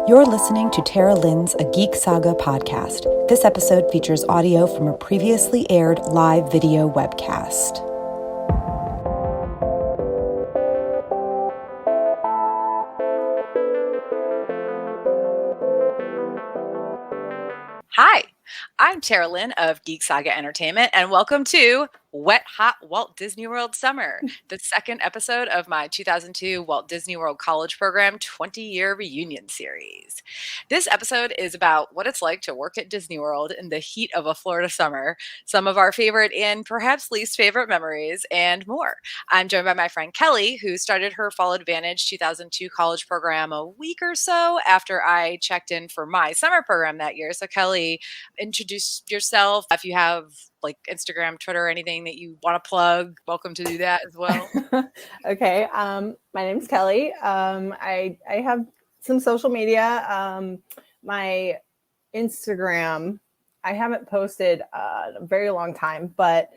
You're listening to Tara Lynn's A Geek Saga podcast. This episode features audio from a previously aired live video webcast. Hi, I'm Tara Lynn of Geek Saga Entertainment, and welcome to Wet Hot Walt Disney World Summer, the second episode of my 2002 Walt Disney World College Program 20-year reunion series. This episode is about what it's like to work at Disney World in the heat of a Florida summer, some of our favorite and perhaps least favorite memories, and more. I'm joined by my friend Kelly, who started her Fall Advantage 2002 college program a week or so after I checked in for my summer program that year. So Kelly, introduce yourself. If you have like Instagram, Twitter, anything that you want to plug, welcome to do that as well. Okay. My name's Kelly. I have some social media. My Instagram, I haven't posted in a very long time, but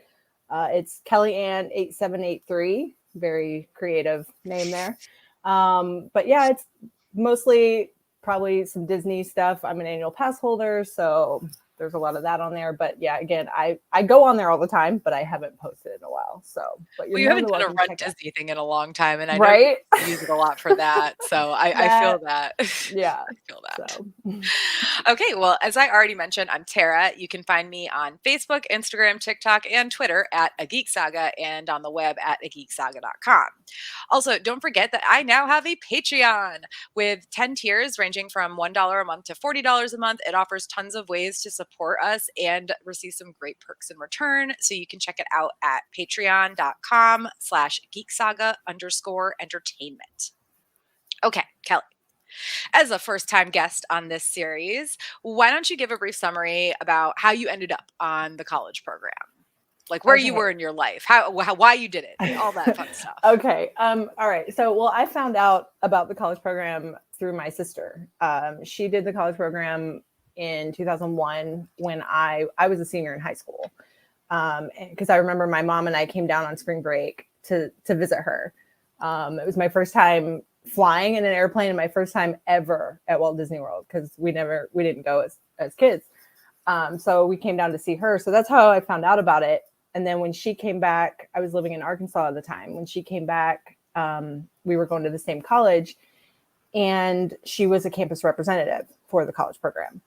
it's KellyAnn8783. Very creative name there. But yeah, it's mostly probably some Disney stuff. I'm an annual pass holder, so there's a lot of that on there. But yeah, again, I go on there all the time, but I haven't posted in a while. So, but you haven't done a Run Disney thing in a long time, and I know you use it a lot for that. So I feel that. Yeah, I feel that. So. Okay, well, as I already mentioned, I'm Tara. You can find me on Facebook, Instagram, TikTok, and Twitter at A Geek Saga, and on the web at ageeksaga.com. Also, don't forget that I now have a Patreon with 10 tiers ranging from $1 a month to $40 a month. It offers tons of ways to support us and receive some great perks in return. So you can check it out at patreon.com/geeksaga_entertainment. Okay, Kelly. As a first-time guest on this series, why don't you give a brief summary about how you ended up on the college program? Like where you were in your life, why you did it, all that fun stuff. Okay. All right. So, well, I found out about the college program through my sister. She did the college program in 2001 when I was a senior in high school. Because I remember my mom and I came down on spring break to visit her. It was my first time flying in an airplane and my first time ever at Walt Disney World because we didn't go as kids. So we came down to see her. So that's how I found out about it. And then when she came back, I was living in Arkansas at the time. When she came back, we were going to the same college and she was a campus representative for the college program.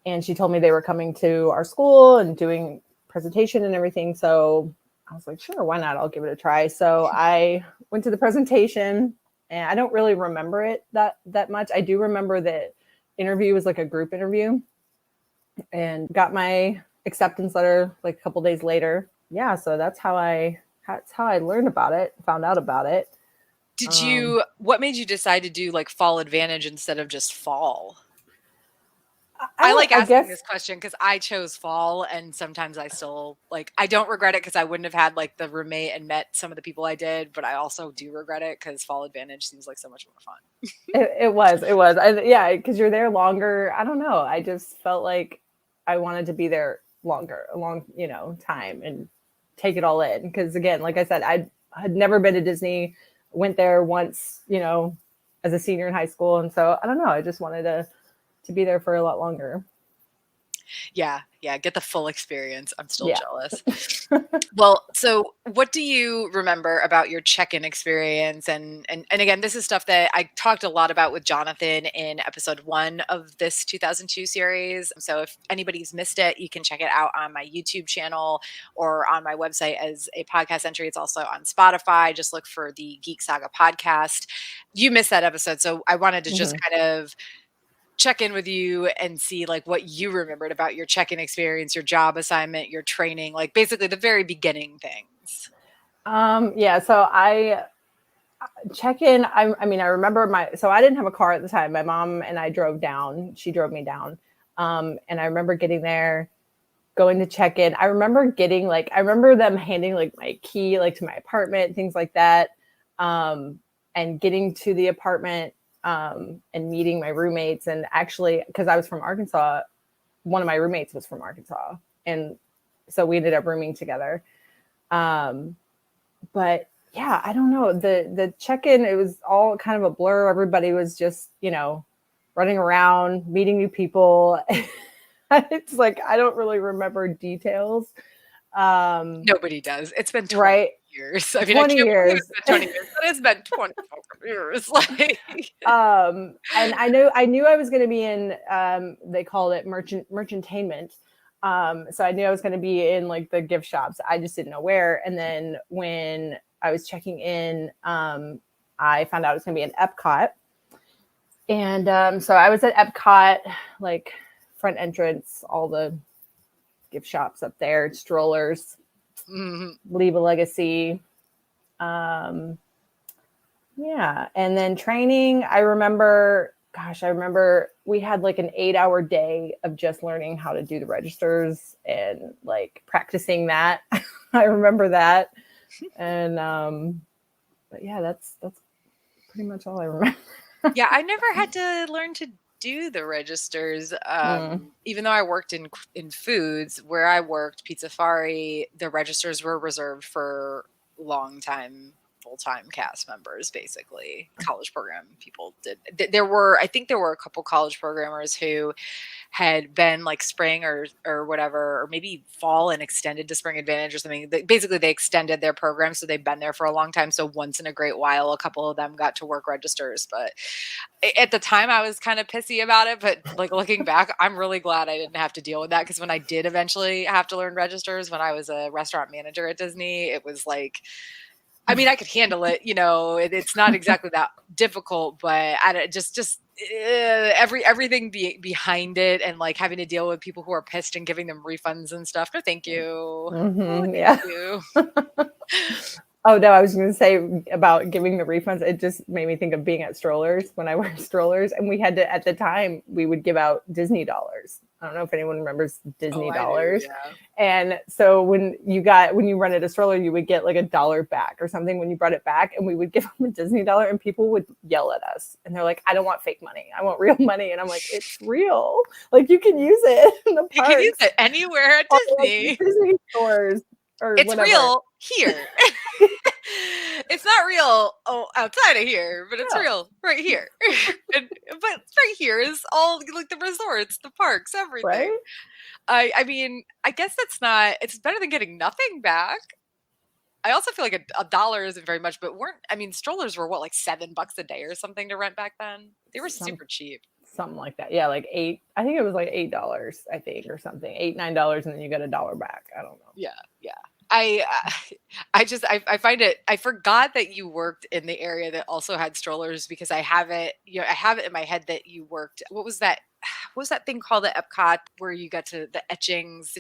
And she told me they were coming to our school and doing presentation and everything. So I was like, sure, why not? I'll give it a try. So I went to the presentation and I don't really remember it that much. I do remember the interview was like a group interview and got my acceptance letter like a couple days later. Yeah, so that's how I learned about it, found out about it. What made you decide to do like Fall Advantage instead of just fall? I like asking this question because I chose fall, and sometimes I still I don't regret it because I wouldn't have had like the roommate and met some of the people I did, but I also do regret it because Fall Advantage seems like so much more fun. It was. Because you're there longer. I don't know. I just felt like I wanted to be there a long time and take it all in. Because again, like I said, I had never been to Disney, went there once, as a senior in high school. And so I don't know. I just wanted to be there for a lot longer. Yeah. Get the full experience. I'm still jealous. Well, so what do you remember about your check-in experience? And again, this is stuff that I talked a lot about with Jonathan in episode 1 of this 2002 series. So if anybody's missed it, you can check it out on my YouTube channel or on my website as a podcast entry. It's also on Spotify. Just look for the Geek Saga podcast. You missed that episode. So I wanted to just kind of check in with you and see like what you remembered about your check-in experience, your job assignment, your training, like basically the very beginning things. So I check in. I remember so I didn't have a car at the time. My mom and I drove down. She drove me down. And I remember getting there, going to check in. I remember them handing like my key, like to my apartment, things like that. And getting to the apartment, and meeting my roommates. And actually, because I was from Arkansas, one of my roommates was from Arkansas. And so we ended up rooming together. But yeah, I don't know. The check-in, it was all kind of a blur. Everybody was just, running around, meeting new people. It's like I don't really remember details. Nobody does. It's been 20 Right? years. I mean, I 20 can't believe years. it's been 20 years, but it's been 20 fucking years. Like, And I knew I was going to be in, they called it merchantainment. So I knew I was going to be in like the gift shops. I just didn't know where. And then when I was checking in, I found out it was going to be in Epcot. And so I was at Epcot, like front entrance, all the gift shops up there, strollers, Leave a Legacy. Yeah. And then training, I remember we had like an 8-hour day of just learning how to do the registers and like practicing that. I remember that. And but yeah, that's pretty much all I remember. yeah, I never had to learn to do the registers. Even though I worked in foods, where I worked, Pizza Fari, the registers were reserved for long-time full-time cast members, basically. College program people did. I think there were a couple college programmers who had been like spring or whatever, or maybe fall and extended to spring advantage or something. Basically, they extended their program, so they've been there for a long time. So once in a great while, a couple of them got to work registers. But at the time, I was kind of pissy about it. But like looking back, I'm really glad I didn't have to deal with that, because when I did eventually have to learn registers when I was a restaurant manager at Disney, it was like, I mean, I could handle it, it's not exactly that difficult, but everything behind it, and like having to deal with people who are pissed and giving them refunds and stuff. No, thank you. Mm-hmm, Thank you. Oh no, I was going to say about giving the refunds. It just made me think of being at strollers when I wear strollers, and we had to, at the time, we would give out Disney dollars. I don't know if anyone remembers Disney dollars. Yeah. And so when you rented a stroller, you would get like $1 back or something when you brought it back, and we would give them a Disney dollar, and people would yell at us, and they're like, "I don't want fake money. I want real money." And I'm like, "It's real. Like you can use it in the parks. You can use it anywhere at Disney. Like Disney stores or it's whatever. Real here. It's not real outside of here, but it's real right here. But right here is all like the resorts, the parks, everything. Right? I mean, I guess it's better than getting nothing back. I also feel like a dollar isn't very much, but strollers were what, like $7 a day or something to rent back then? They were super cheap. Something like that. Yeah, like I think it was like $8, I think, or something. $8-9, and then you get $1 back. I don't know. Yeah. I find it. I forgot that you worked in the area that also had strollers, because I have it in my head that you worked. What was that thing called at Epcot where you got to the etchings?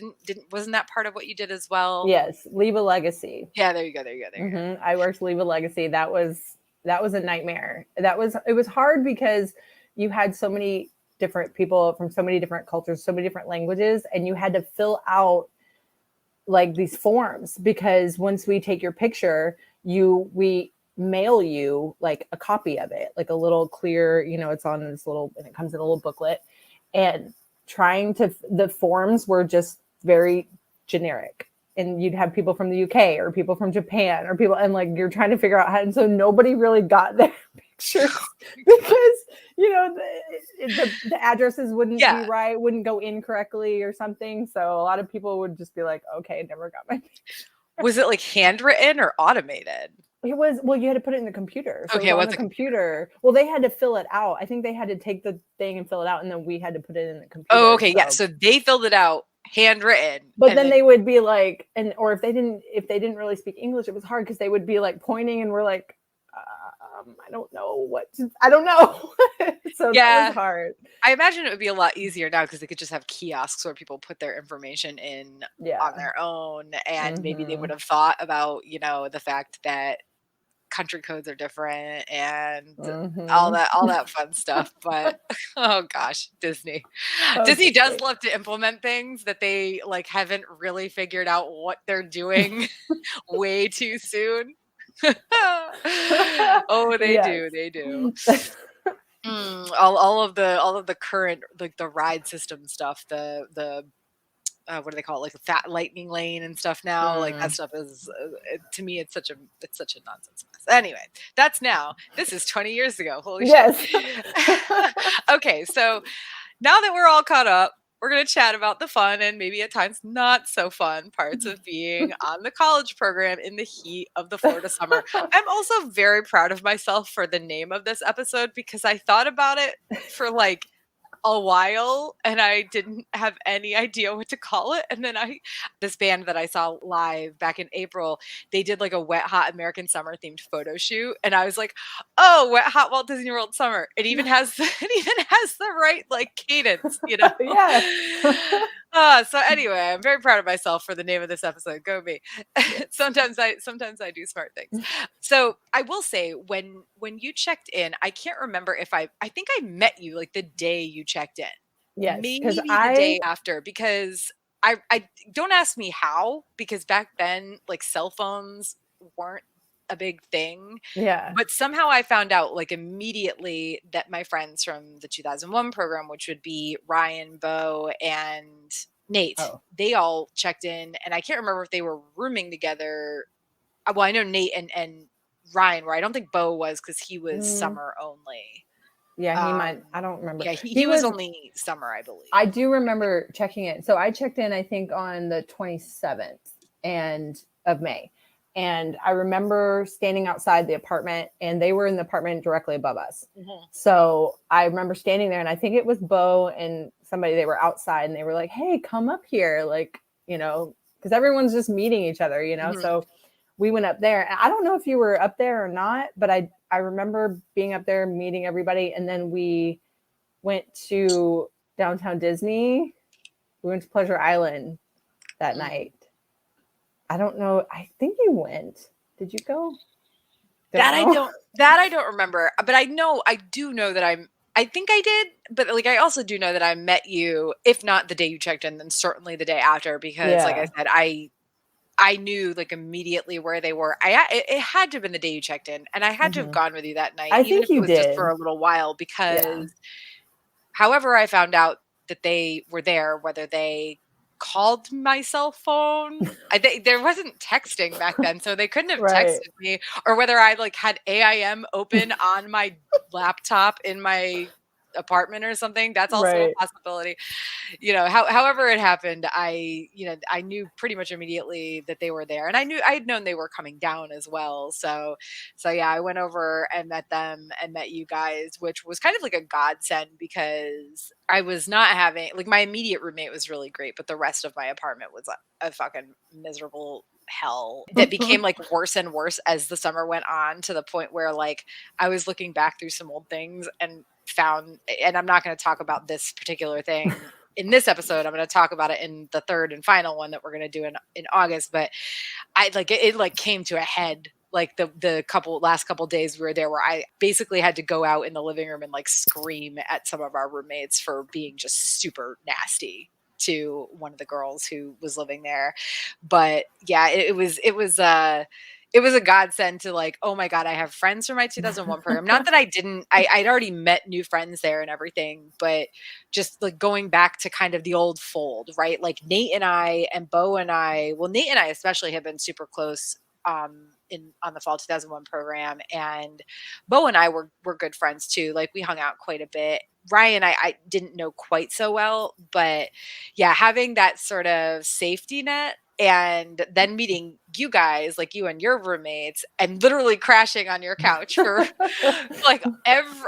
Wasn't that part of what you did as well? Yes, Leave a Legacy. Yeah, there you go. Mm-hmm. I worked Leave a Legacy. That was a nightmare. It was hard because you had so many different people from so many different cultures, so many different languages, and you had to fill out like these forms, because once we take your picture, we mail you like a copy of it, like a little clear, it's on this little, and it comes in a little booklet. And the forms were just very generic, and you'd have people from the UK or people from Japan or people, and like you're trying to figure out how, and so nobody really got their pictures because the addresses wouldn't be right, wouldn't go in correctly or something. So a lot of people would just be like, okay, never got my picture. Was it like handwritten or automated? It was, well, you had to put it in the computer. So okay, on the computer. Well, they had to fill it out. I think they had to take the thing and fill it out, and then we had to put it in the computer. Oh, okay, yeah. So they filled it out handwritten. But then they would be like, or if they didn't really speak English, it was hard because they would be like pointing, and we're like, I don't know. So that was hard. I imagine it would be a lot easier now because they could just have kiosks where people put their information in on their own, and maybe they would have thought about, the fact that country codes are different and all that fun stuff. But oh gosh, Disney does love to implement things that they like haven't really figured out what they're doing way too soon. Oh, they do. All of the current, like the ride system stuff, the what do they call it? Like a fat lightning lane and stuff now. Like that stuff is, to me, it's such a nonsense mess. Anyway, that's now. This is 20 years ago. Holy Yes. shit. Okay, so now that we're all caught up, we're going to chat about the fun and maybe at times not so fun parts of being on the college program in the heat of the Florida summer. I'm also very proud of myself for the name of this episode because I thought about it for like a while and I didn't have any idea what to call it. And then this band that I saw live back in April, they did like a Wet Hot American Summer themed photo shoot. And I was like, oh, Wet Hot Walt Disney World Summer. It even has the right like cadence, you know? Yes. So anyway, I'm very proud of myself for the name of this episode. Go me. sometimes I do smart things. So I will say when you checked in, I can't remember if I think I met you like the day you checked in. Yes, Maybe the day after, because I don't ask me how, because back then like cell phones weren't a big thing. Yeah. But somehow I found out like immediately that my friends from the 2001 program, which would be Ryan, Bo, and Nate, they all checked in, and I can't remember if they were rooming together. Well, I know Nate and Ryan were. I don't think Bo was because he was summer only. Yeah, he might. I don't remember. Yeah, he was only summer, I believe. I do remember checking in. So I checked in, I think, on the 27th of May. And I remember standing outside the apartment, and they were in the apartment directly above us. Mm-hmm. So I remember standing there, and I think it was Bo and somebody, they were outside, and they were like, hey, come up here. Like, you know, because everyone's just meeting each other, you know? Mm-hmm. So we went up there. And I don't know if you were up there or not, but I remember being up there, meeting everybody. And then we went to downtown Disney. We went to Pleasure Island that night. I don't know. I think you went. Did you go? I don't remember. But I do know that I think I did. But like, I also do know that I met you, if not the day you checked in, then certainly the day after, because like I said, I knew like immediately where they were. It had to have been the day you checked in, and I had to have gone with you that night, even if it was just for a little while, because however I found out that they were there, whether they called my cell phone, there wasn't texting back then, so they couldn't have texted me, or whether I like had AIM open on my laptop in my apartment or something. That's also a possibility. You know, however it happened, I knew pretty much immediately that they were there, and I had known they were coming down as well. So yeah, I went over and met them and met you guys, which was kind of like a godsend, because I was not having, like, my immediate roommate was really great, but the rest of my apartment was a fucking miserable hell that became like worse and worse as the summer went on, to the point where like I was looking back through some old things and found, and I'm not going to talk about this particular thing in this episode, I'm going to talk about it in the third and final one that we're going to do in August, but I like it like came to a head like the last couple days we were there, where I basically had to go out in the living room and like scream at some of our roommates for being just super nasty to one of the girls who was living there. But yeah, it was a godsend to like, oh my God, I have friends from my 2001 program. Not that I'd already met new friends there and everything, but just like going back to kind of the old fold, right? Like Nate and I and Bo and I, well, Nate and I especially have been super close on the fall 2001 program, and Bo and I were good friends too. Like we hung out quite a bit. Ryan, I didn't know quite so well, but yeah, having that sort of safety net, and then meeting you guys, like you and your roommates, and literally crashing on your couch for like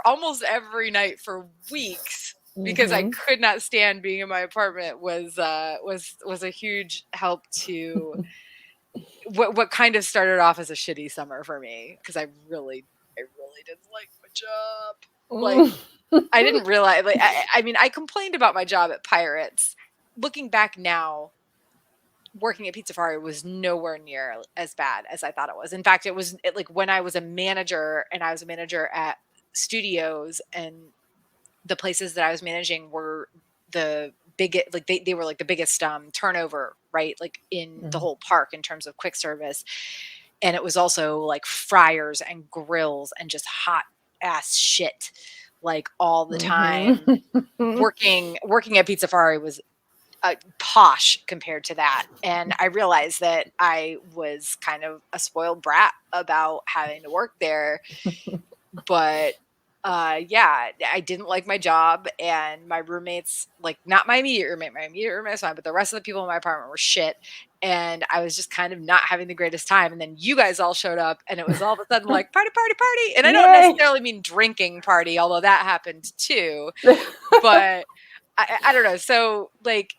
almost every night for weeks, because I could not stand being in my apartment, was a huge help to what kind of started off as a shitty summer for me, because I really didn't like my job. Like I didn't realize, like I mean, I complained about my job at Pirates. Looking back now, working at Pizza Fari was nowhere near as bad as I thought it was. In fact, it was like when I was a manager, and I was a manager at studios, and the places that I was managing were the biggest, like they were like the biggest turnover, right? Like in the whole park in terms of quick service. And it was also like fryers and grills and just hot ass shit, like all the time. Working at Pizza Fari was posh compared to that. And I realized that I was kind of a spoiled brat about having to work there. But yeah, I didn't like my job, and my roommates, like not my immediate roommate was fine, but the rest of the people in my apartment were shit. And I was just kind of not having the greatest time. And then you guys all showed up, and it was all of a sudden like party, party, party. And I don't Yay! necessarily mean drinking party, although that happened too. But I don't know. So like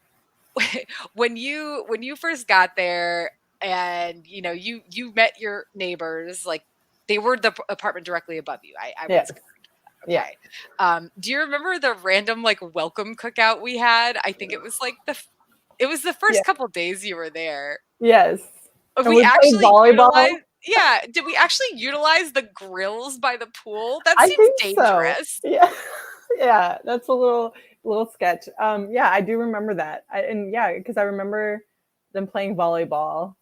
when you first got there, and you met your neighbors, like they were the apartment directly above you. I Yes. was okay. Yeah. Do you remember the random like welcome cookout we had? I think it was like it was the first couple days you were there. Yes. And We we played actually volleyball. did we actually utilize the grills by the pool? That I seems think dangerous. so. Yeah. Yeah, that's a little sketch. Yeah, I do remember that. Because I remember them playing volleyball.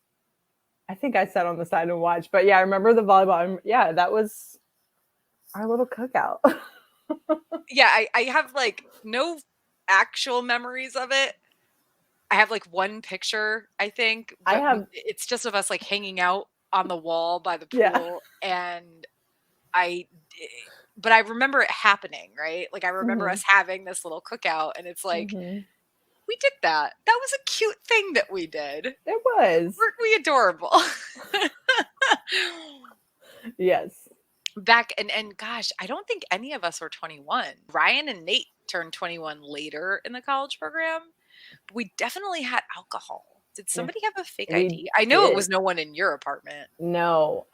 I think I sat on the side and watched, but yeah, I remember the volleyball. Yeah, that was our little cookout. Yeah, I have like no actual memories of it. I have like one picture, I think. But it's just of us like hanging out on the wall by the pool, and but I remember it happening, right? Like I remember us having this little cookout, and it's like we did that. That was a cute thing that we did. It was. Weren't we adorable? Yes. Back and gosh, I don't think any of us were 21. Ryan and Nate turned 21 later in the college program. But we definitely had alcohol. Did somebody have a fake ID? I know it was no one in your apartment. No.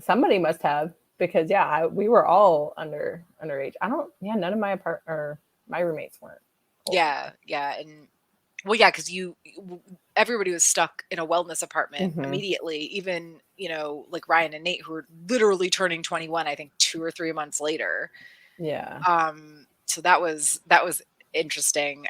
Somebody must have, because we were all underage. None of my roommates weren't. Old. Yeah. And well, yeah, because everybody was stuck in a wellness apartment immediately. Even, like Ryan and Nate, who were literally turning 21, I think 2 or 3 months later. Yeah. So that was interesting.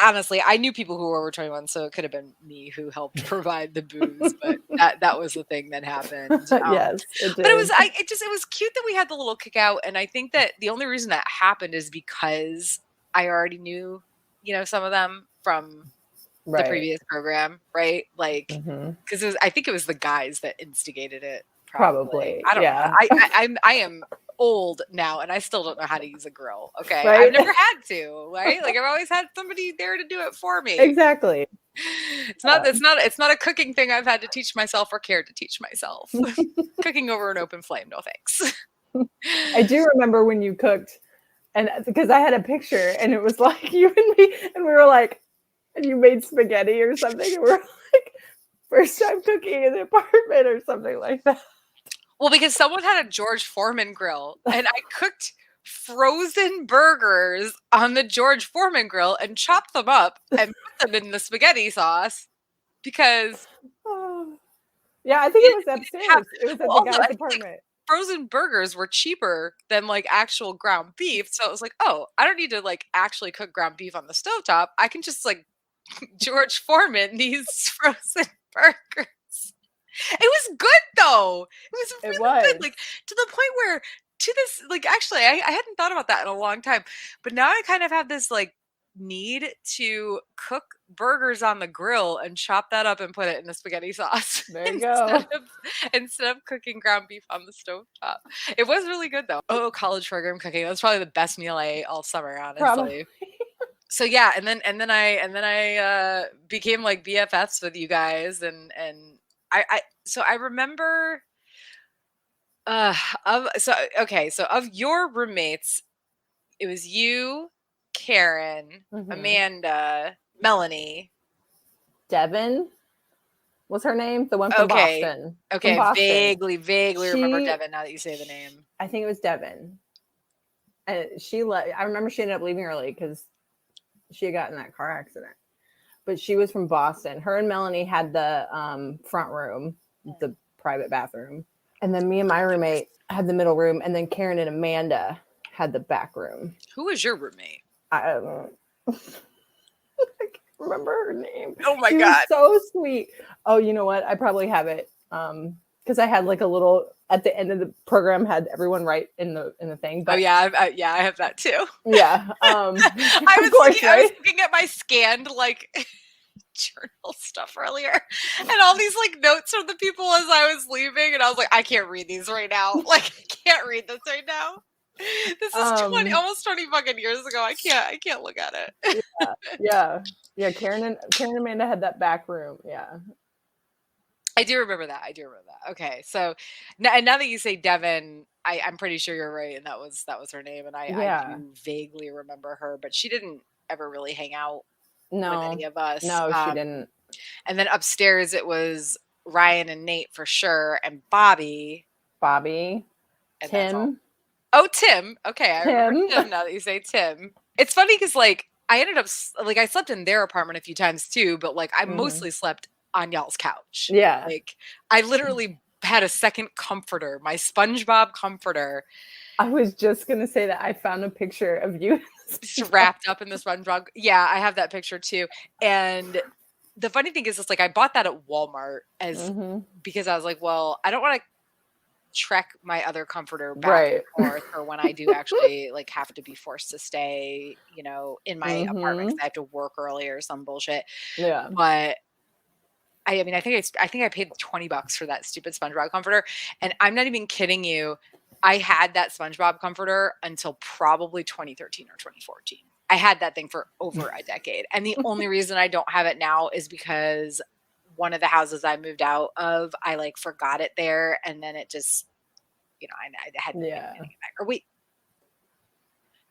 Honestly, I knew people who were over 21, so it could have been me who helped provide the booze, but that was the thing that happened. Yes, it did. But it was cute that we had the little cookout, and I think that the only reason that happened is because I already knew, some of them from the previous program, right? Like, because I think it was the guys that instigated it. Probably. I don't know. I am old now, and I still don't know how to use a grill. Okay. Right? I've never had to, right? Like I've always had somebody there to do it for me. Exactly. It's not a cooking thing I've had to teach myself or cared to teach myself. Cooking over an open flame, no thanks. I do remember when you cooked, and because I had a picture, and it was like you and me, and we were like, and you made spaghetti or something, and we're like, first time cooking in the apartment or something like that. Well, because someone had a George Foreman grill, and I cooked frozen burgers on the George Foreman grill and chopped them up and put them in the spaghetti sauce because... Yeah, I think it was upstairs. It was at the guy's apartment. Frozen burgers were cheaper than like actual ground beef. So it was like, oh, I don't need to like actually cook ground beef on the stovetop. I can just like George Foreman these frozen burgers. It was good though. It was really good. Like to the point where actually I hadn't thought about that in a long time, but now I kind of have this like need to cook burgers on the grill and chop that up and put it in the spaghetti sauce. There you go. Instead of cooking ground beef on the stovetop. It was really good though. Oh, college program cooking. That was probably the best meal I ate all summer, honestly. Probably. So yeah, and then I became like BFFs with you guys, and so I remember so of your roommates, it was you, Karen, Amanda, Melanie, Devin. What's her name? The one from Boston. Okay, from Boston. Vaguely remember Devin now that you say the name. I think it was Devin. And I remember she ended up leaving early because she had gotten that car accident. But she was from Boston. Her and Melanie had the front room, the private bathroom. And then me and my roommate had the middle room. And then Karen and Amanda had the back room. Who was your roommate? I don't know. I can't remember her name. Oh my God. Was so sweet. Oh, you know what? I probably have it. because I had like a little at the end of the program had everyone write in the thing. But Oh yeah, I have that too. yeah, I of course, I was right? looking at my scanned like journal stuff earlier, and all these like notes from the people as I was leaving, and I was like, I can't read these right now. Like, I can't read this right now. This is almost 20 fucking years ago. I can't look at it. Yeah. Karen and Amanda had that back room. Yeah. I do remember that. Okay, so now that you say Devin, I'm pretty sure you're right, and that was her name, and I do vaguely remember her, but she didn't ever really hang out with any of us. No, she didn't. And then upstairs it was Ryan and Nate for sure, and Bobby, and Tim. Oh, Tim. Okay, I remember Tim now that you say Tim. It's funny because like I ended up like I slept in their apartment a few times too, but like I mostly slept on y'all's couch. Yeah. Like I literally had a second comforter, my SpongeBob comforter. I was just gonna say that I found a picture of you just wrapped up in the SpongeBob. Yeah, I have that picture too. And the funny thing is, it's like I bought that at Walmart as because I was like, well, I don't want to trek my other comforter back and forth for when I do actually like have to be forced to stay, you know, in my apartment because I have to work early or some bullshit. Yeah. But I mean, I think I paid $20 for that stupid SpongeBob comforter, and I'm not even kidding you. I had that SpongeBob comforter until probably 2013 or 2014. I had that thing for over a decade, and the only reason I don't have it now is because one of the houses I moved out of, I like forgot it there, and then it just, you know, I had or wait.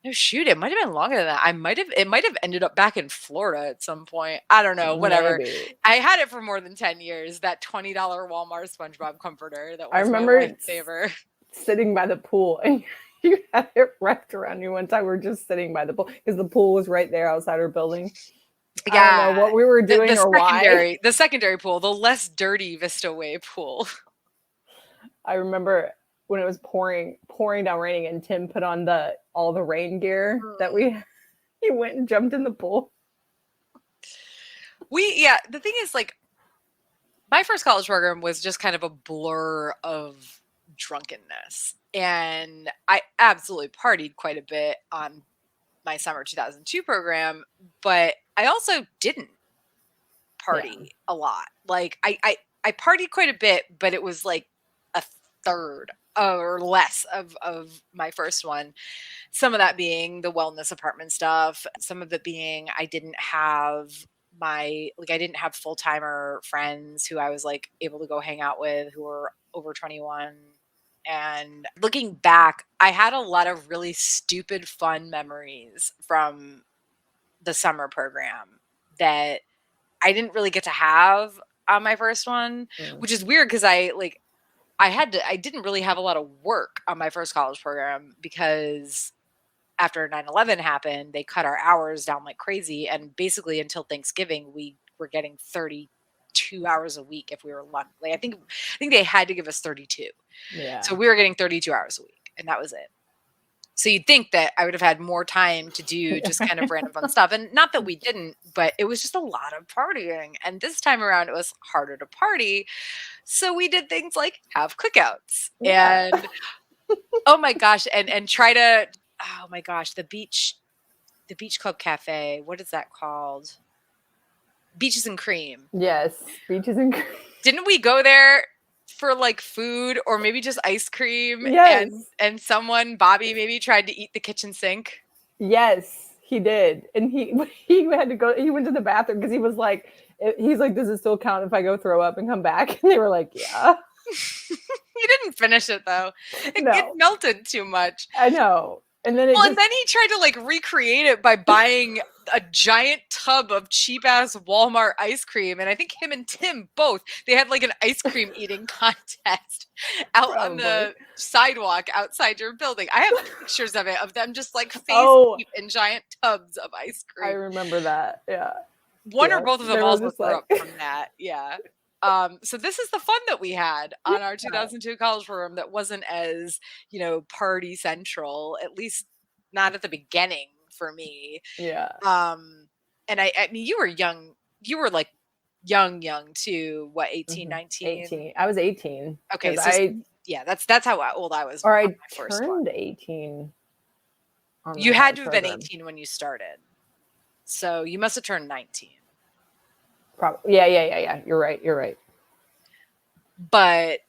No, shoot, it might have been longer than that. It might have ended up back in Florida at some point. I don't know, whatever. Maybe. I had it for more than 10 years, that $20 Walmart SpongeBob comforter. That was I remember my lifesaver. Sitting by the pool, and you had it wrapped around you one time. We're just sitting by the pool because the pool was right there outside our building. Yeah. I don't know what we were doing or why. The secondary pool, the less dirty Vista Way pool. I remember when it was pouring down raining, and Tim put on all the rain gear that he went and jumped in the pool. The thing is, like, my first college program was just kind of a blur of drunkenness, and I absolutely partied quite a bit on my summer 2002 program, but I also didn't party a lot. Like I partied quite a bit, but it was like a third or less of my first one. Some of that being the wellness apartment stuff, some of it being I didn't have full-timer friends who I was like able to go hang out with who were over 21. And looking back, I had a lot of really stupid fun memories from the summer program that I didn't really get to have on my first one, which is weird because I didn't really have a lot of work on my first college program because after 9/11 happened, they cut our hours down like crazy. And basically until Thanksgiving, we were getting 32 hours a week if we were lucky. Like, I think they had to give us 32. Yeah. So we were getting 32 hours a week, and that was it. So you'd think that I would have had more time to do just kind of random fun stuff. And not that we didn't, but it was just a lot of partying. And this time around, it was harder to party. So we did things like have cookouts and, oh my gosh, and try to, oh my gosh, the beach club cafe. What is that called? Beaches and Cream. Yes. Beaches and Cream. Didn't we go there for like food or maybe just ice cream? Yes. And Bobby maybe tried to eat the kitchen sink? Yes, he did. And he had to go, he went to the bathroom because he was like, does it still count if I go throw up and come back? And they were like, yeah. He didn't finish it though. It melted too much. I know. And then and then he tried to like recreate it by buying a giant tub of cheap ass Walmart ice cream. And I think him and Tim both, they had like an ice cream eating contest out on the sidewalk outside your building. I have pictures of it, of them just like face deep in giant tubs of ice cream. I remember that. Yeah. One or both of them also grew up from that. Yeah. So this is the fun that we had on our 2002 college program that wasn't as, party central, at least not at the beginning for me. Yeah. And I mean, you were young. You were like young too. What, 18, 19? 18. I was 18. Okay, so I yeah, that's how old I was or on I my first one. turned 18 on You the had college to have been program. 18 when you started. So you must have turned 19. Probably. Yeah. You're right. But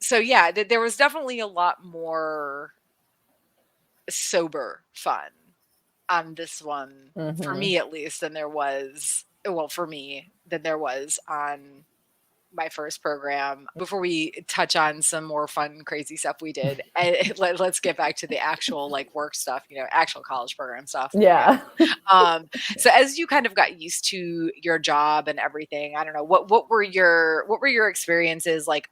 so yeah, there was definitely a lot more sober fun on this one, for me at least, than there was, well, for me, than there was on my first program. Before we touch on some more fun, crazy stuff we did, let's get back to the actual like work stuff, actual college program stuff. Yeah. So as you kind of got used to your job and everything, I don't know, what were your experiences like?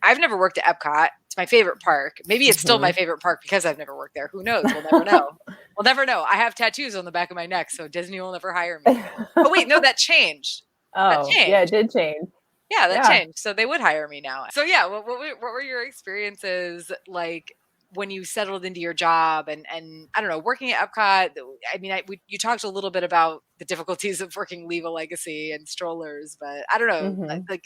I've never worked at Epcot. It's my favorite park. Maybe it's still my favorite park because I've never worked there. Who knows? We'll never know. We'll never know. I have tattoos on the back of my neck, so Disney will never hire me. Oh wait, no, that changed. That Oh, yeah, it changed. did change. Yeah, that Yeah. changed. So they would hire me now. So yeah, what were your experiences like when you settled into your job and I don't know, working at Epcot? I mean, you talked a little bit about the difficulties of working Leave a Legacy and strollers, but I don't know, like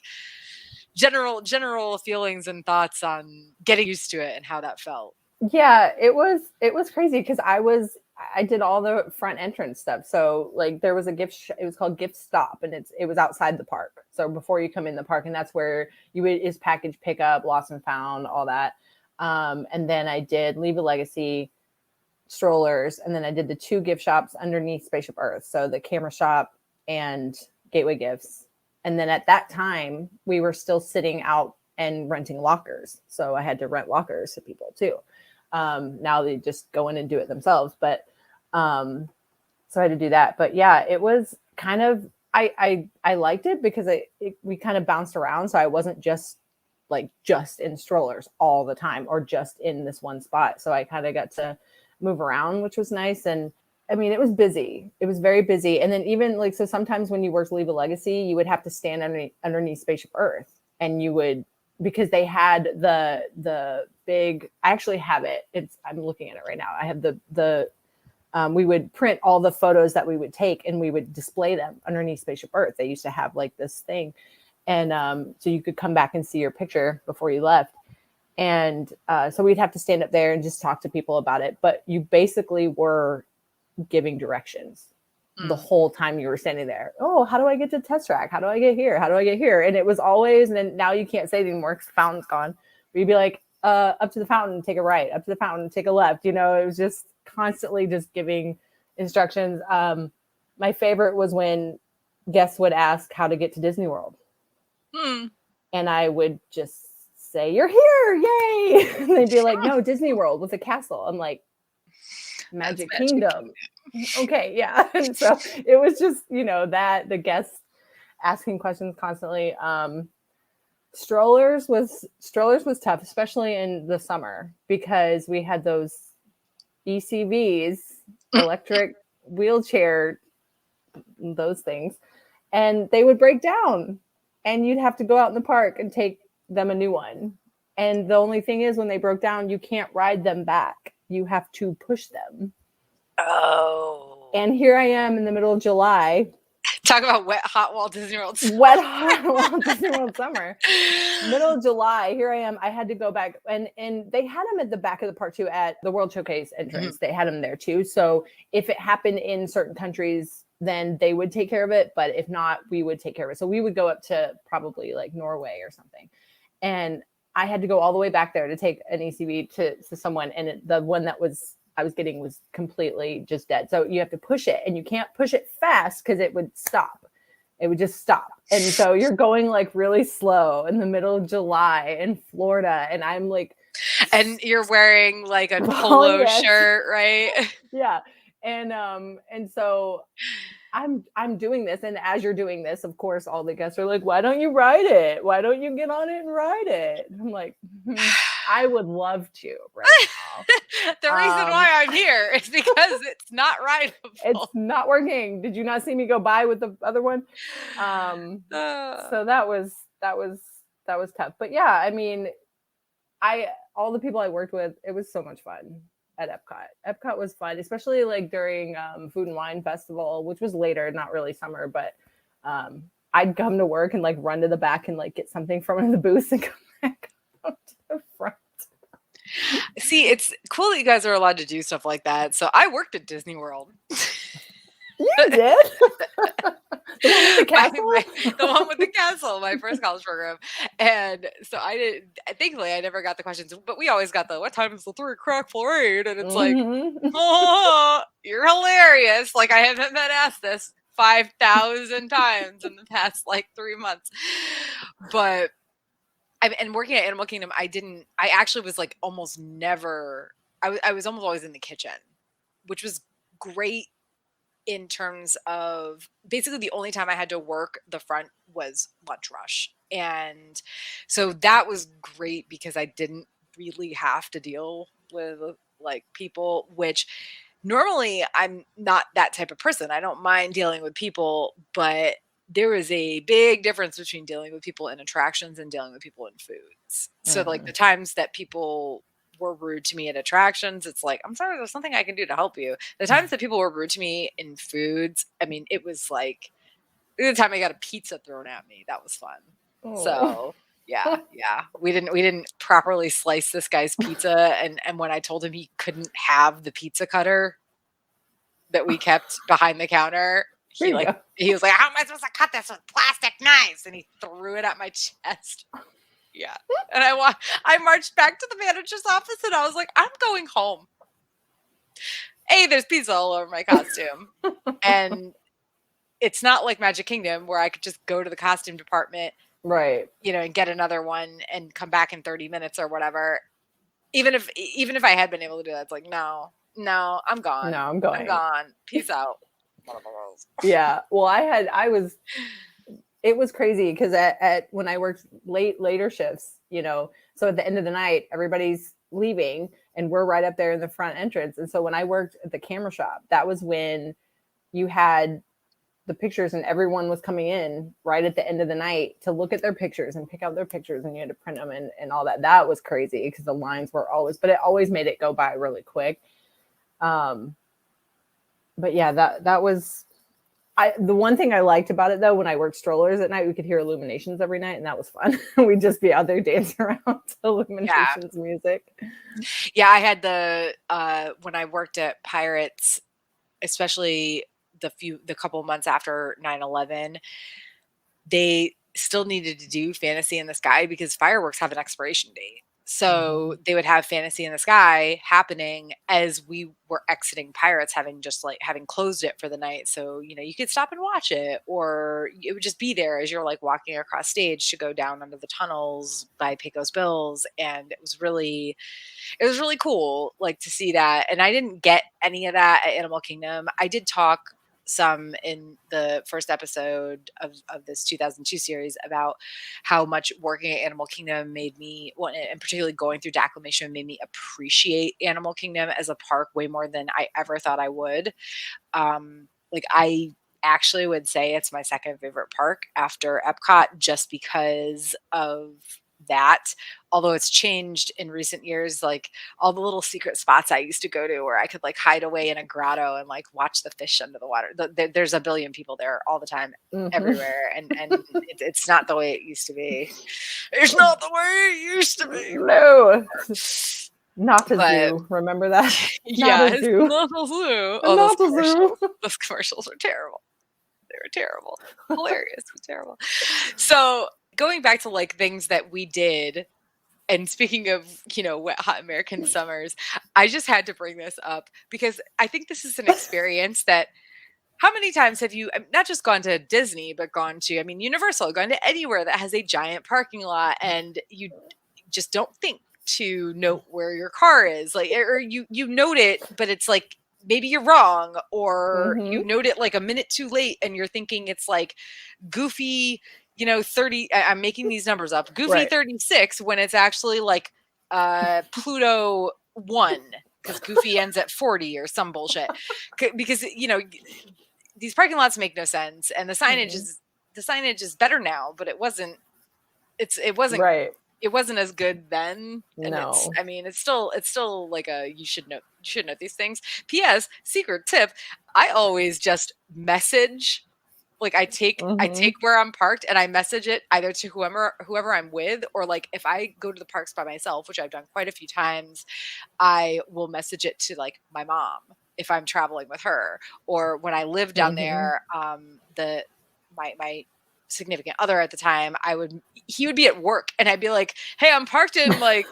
general feelings and thoughts on getting used to it and how that felt. Yeah, it was crazy because I did all the front entrance stuff. So like there was a it was called Gift Stop, and it was outside the park. So before you come in the park, and that's where is package pickup, lost and found, all that. And then I did Leave a Legacy, strollers, and then I did the 2 gift shops underneath Spaceship Earth. So the camera shop and Gateway Gifts. And then at that time, we were still sitting out and renting lockers. So I had to rent lockers to people too. Now they just go in and do it themselves. But so I had to do that. But yeah, it was kind of, I liked it because we kind of bounced around. So I wasn't just in strollers all the time or just in this one spot. So I kind of got to move around, which was nice. And I mean, it was busy. It was very busy. And then even so sometimes when you worked Leave a Legacy, you would have to stand underneath Spaceship Earth, and you would, because they had the big, I actually have it. I'm looking at it right now. I have we would print all the photos that we would take and we would display them underneath Spaceship Earth. They used to have like this thing. And so you could come back and see your picture before you left. And so we'd have to stand up there and just talk to people about it. But you basically were giving directions the whole time you were standing there. Oh, how do I get to Test Track? How do I get here? How do I get here? And it was always, and then now you can't say it anymore because the fountain's gone. But you'd be like, up to the fountain, take a right. Up to the fountain, take a left. It was just constantly just giving instructions. My favorite was when guests would ask how to get to Disney World. And I would just say, "You're here, yay!" And they'd be like, "No, Disney World with a castle." I'm like, Magic Kingdom. Okay, yeah. And so it was just, that the guests asking questions constantly. Strollers was tough, especially in the summer, because we had those ECVs, electric wheelchair, those things, and they would break down, and you'd have to go out in the park and take them a new one. And the only thing is, when they broke down, you can't ride them back. You have to push them. Oh. And here I am in the middle of July. Talk about wet, hot Walt Disney World summer. Wet, hot Walt Disney World summer. Middle of July, here I am. I had to go back. And they had them at the back of the park too, at the World Showcase entrance. They had them there too. So if it happened in certain countries, then they would take care of it. But if not, we would take care of it. So we would go up to probably like Norway or something. And I had to go all the way back there to take an ECV to someone. And the one that I was getting was completely just dead. So you have to push it, and you can't push it fast because it would stop. It would just stop. And so you're going like really slow in the middle of July in Florida. And I'm like, and you're wearing like a polo shirt, right? Yeah. And so I'm doing this. And as you're doing this, of course, all the guests are like, "Why don't you ride it? Why don't you get on it and ride it?" And I'm like, I would love to right now. The reason why I'm here is because it's not rideable. It's not working. Did you not see me go by with the other one? So that was tough. But yeah, I mean, all the people I worked with, it was so much fun at Epcot. Epcot was fun, especially like during Food and Wine Festival, which was later, not really summer, but I'd come to work and like run to the back and like get something from one of the booths and come back up to the front. See, it's cool that you guys are allowed to do stuff like that. So I worked at Disney World. You did? The one with the castle? The one with the castle, my first college program. And so thankfully I never got the questions, but we always got what time is the 3 o'clock parade? And it's like, oh, you're hilarious. Like I haven't been asked this 5,000 times in the past like 3 months. But and working at Animal Kingdom, I actually was like almost never, I was almost always in the kitchen, which was great in terms of basically the only time I had to work the front was lunch rush. And so that was great because I didn't really have to deal with like people, which normally I'm not that type of person. I don't mind dealing with people, but there is a big difference between dealing with people in attractions and dealing with people in foods. So like the times that people were rude to me at attractions, it's like, I'm sorry, there's something I can do to help you. The times that people were rude to me in foods, I mean, it was like the time I got a pizza thrown at me. That was fun. Oh. So yeah. We didn't properly slice this guy's pizza. And when I told him he couldn't have the pizza cutter that we kept behind the counter, he was like, how am I supposed to cut this with plastic knives? And he threw it at my chest. Yeah. And I marched back to the manager's office and I was like, I'm going home. There's pizza all over my costume. And it's not like Magic Kingdom where I could just go to the costume department, right? And get another one and come back in 30 minutes or whatever. Even if I had been able to do that, it's like, no, I'm gone. No, I'm going. I'm gone. Peace out. Yeah. Well, it was crazy because at when I worked later shifts, so at the end of the night, everybody's leaving and we're right up there in the front entrance. And so when I worked at the camera shop, that was when you had the pictures and everyone was coming in right at the end of the night to look at their pictures and pick out their pictures and you had to print them and all that. That was crazy because the lines were but it always made it go by really quick. But yeah, that was, the one thing I liked about it though, when I worked strollers at night, we could hear Illuminations every night and that was fun. We'd just be out there dancing around to Illuminations music. Yeah, I had when I worked at Pirates, especially the couple of months after 9/11, they still needed to do Fantasy in the Sky because fireworks have an expiration date. So they would have Fantasy in the Sky happening as we were exiting Pirates, having closed it for the night. So, you could stop and watch it, or it would just be there as you're like walking across stage to go down under the tunnels by Pecos Bills. And it was really cool, like to see that. And I didn't get any of that at Animal Kingdom. I did talk some in the first episode of this 2002 series about how much working at Animal Kingdom made me, and particularly going through Declamation, made me appreciate Animal Kingdom as a park way more than I ever thought I would. Like I actually would say it's my second favorite park after Epcot just because of that. Although it's changed in recent years, like all the little secret spots I used to go to where I could like hide away in a grotto and like watch the fish under the water. There's a billion people there all the time, everywhere. And it's not the way it used to be. It's not the way it used to be. No. Not a zoo. Remember that? Not a zoo. Not a zoo. Not a zoo. Those commercials are terrible. They were terrible. Hilarious, but terrible. So going back to like things that we did, and speaking of, wet, hot American summers, I just had to bring this up because I think this is an experience that, how many times have you not just gone to Disney, but gone to, Universal, gone to anywhere that has a giant parking lot and you just don't think to note where your car is, like, or you note it, but it's like, maybe you're wrong, or you note it like a minute too late and you're thinking it's like Goofy, 30, I'm making these numbers up, Goofy 36, when it's actually like Pluto 1, because Goofy ends at 40 or some bullshit. Because, these parking lots make no sense. And the signage is better now, but it wasn't right. It wasn't as good then. And no. It's still like you should note these things. P.S. Secret tip, I always just message Like I take where I'm parked and I message it either to whoever I'm with, or like if I go to the parks by myself, which I've done quite a few times, I will message it to like my mom if I'm traveling with her, or when I lived down there, my significant other at the time, he would be at work and I'd be like, hey, I'm parked in like,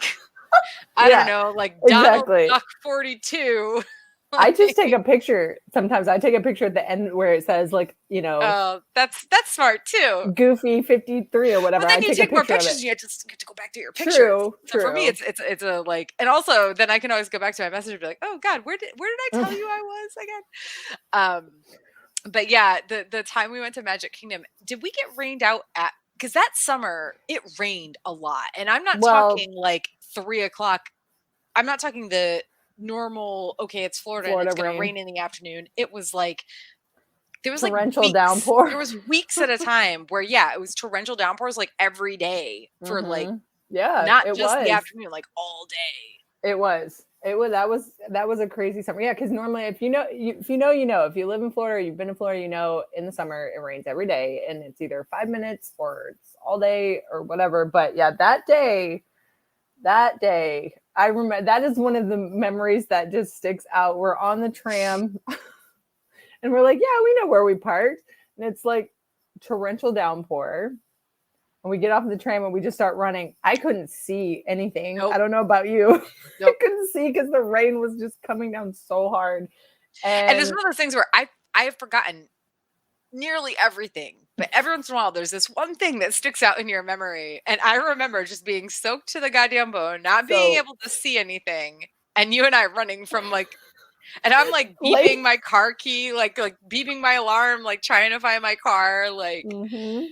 I don't know, like Donald exactly. Duck 42. I just take a picture. Sometimes I take a picture at the end where it says like, you know, Oh, that's smart too. Goofy 53 or whatever. But then I you take a take more picture of pictures it. and you have to go back to your pictures. True. So for me, it's a like, and also then I can always go back to my message and be like, oh God, where did I tell you I was again? But yeah, the time we went to Magic Kingdom, did we get rained out because that summer it rained a lot, and I'm not talking like 3:00. I'm not talking the normal. Okay, it's Florida and it's going to rain in the afternoon. It was like there was torrential like downpour. There was weeks at a time where it was torrential downpours like every day for like not just the afternoon, like all day. It was. That was a crazy summer. Yeah, because normally if you know, if you live in Florida or you've been in Florida, in the summer it rains every day and it's either 5 minutes or it's all day or whatever. But yeah, that day, I remember that is one of the memories that just sticks out. We're on the tram and we're like, yeah, we know where we parked. And it's like torrential downpour. And we get off the tram and we just start running. I couldn't see anything. Nope. I don't know about you. Nope. I couldn't see because the rain was just coming down so hard. And it's one of those things where I have forgotten nearly everything. But every once in a while, there's this one thing that sticks out in your memory. And I remember just being soaked to the goddamn bone, not being able to see anything. And you and I running from like, and I'm like beeping my car key, like beeping my alarm, like trying to find my car, like. Mm-hmm.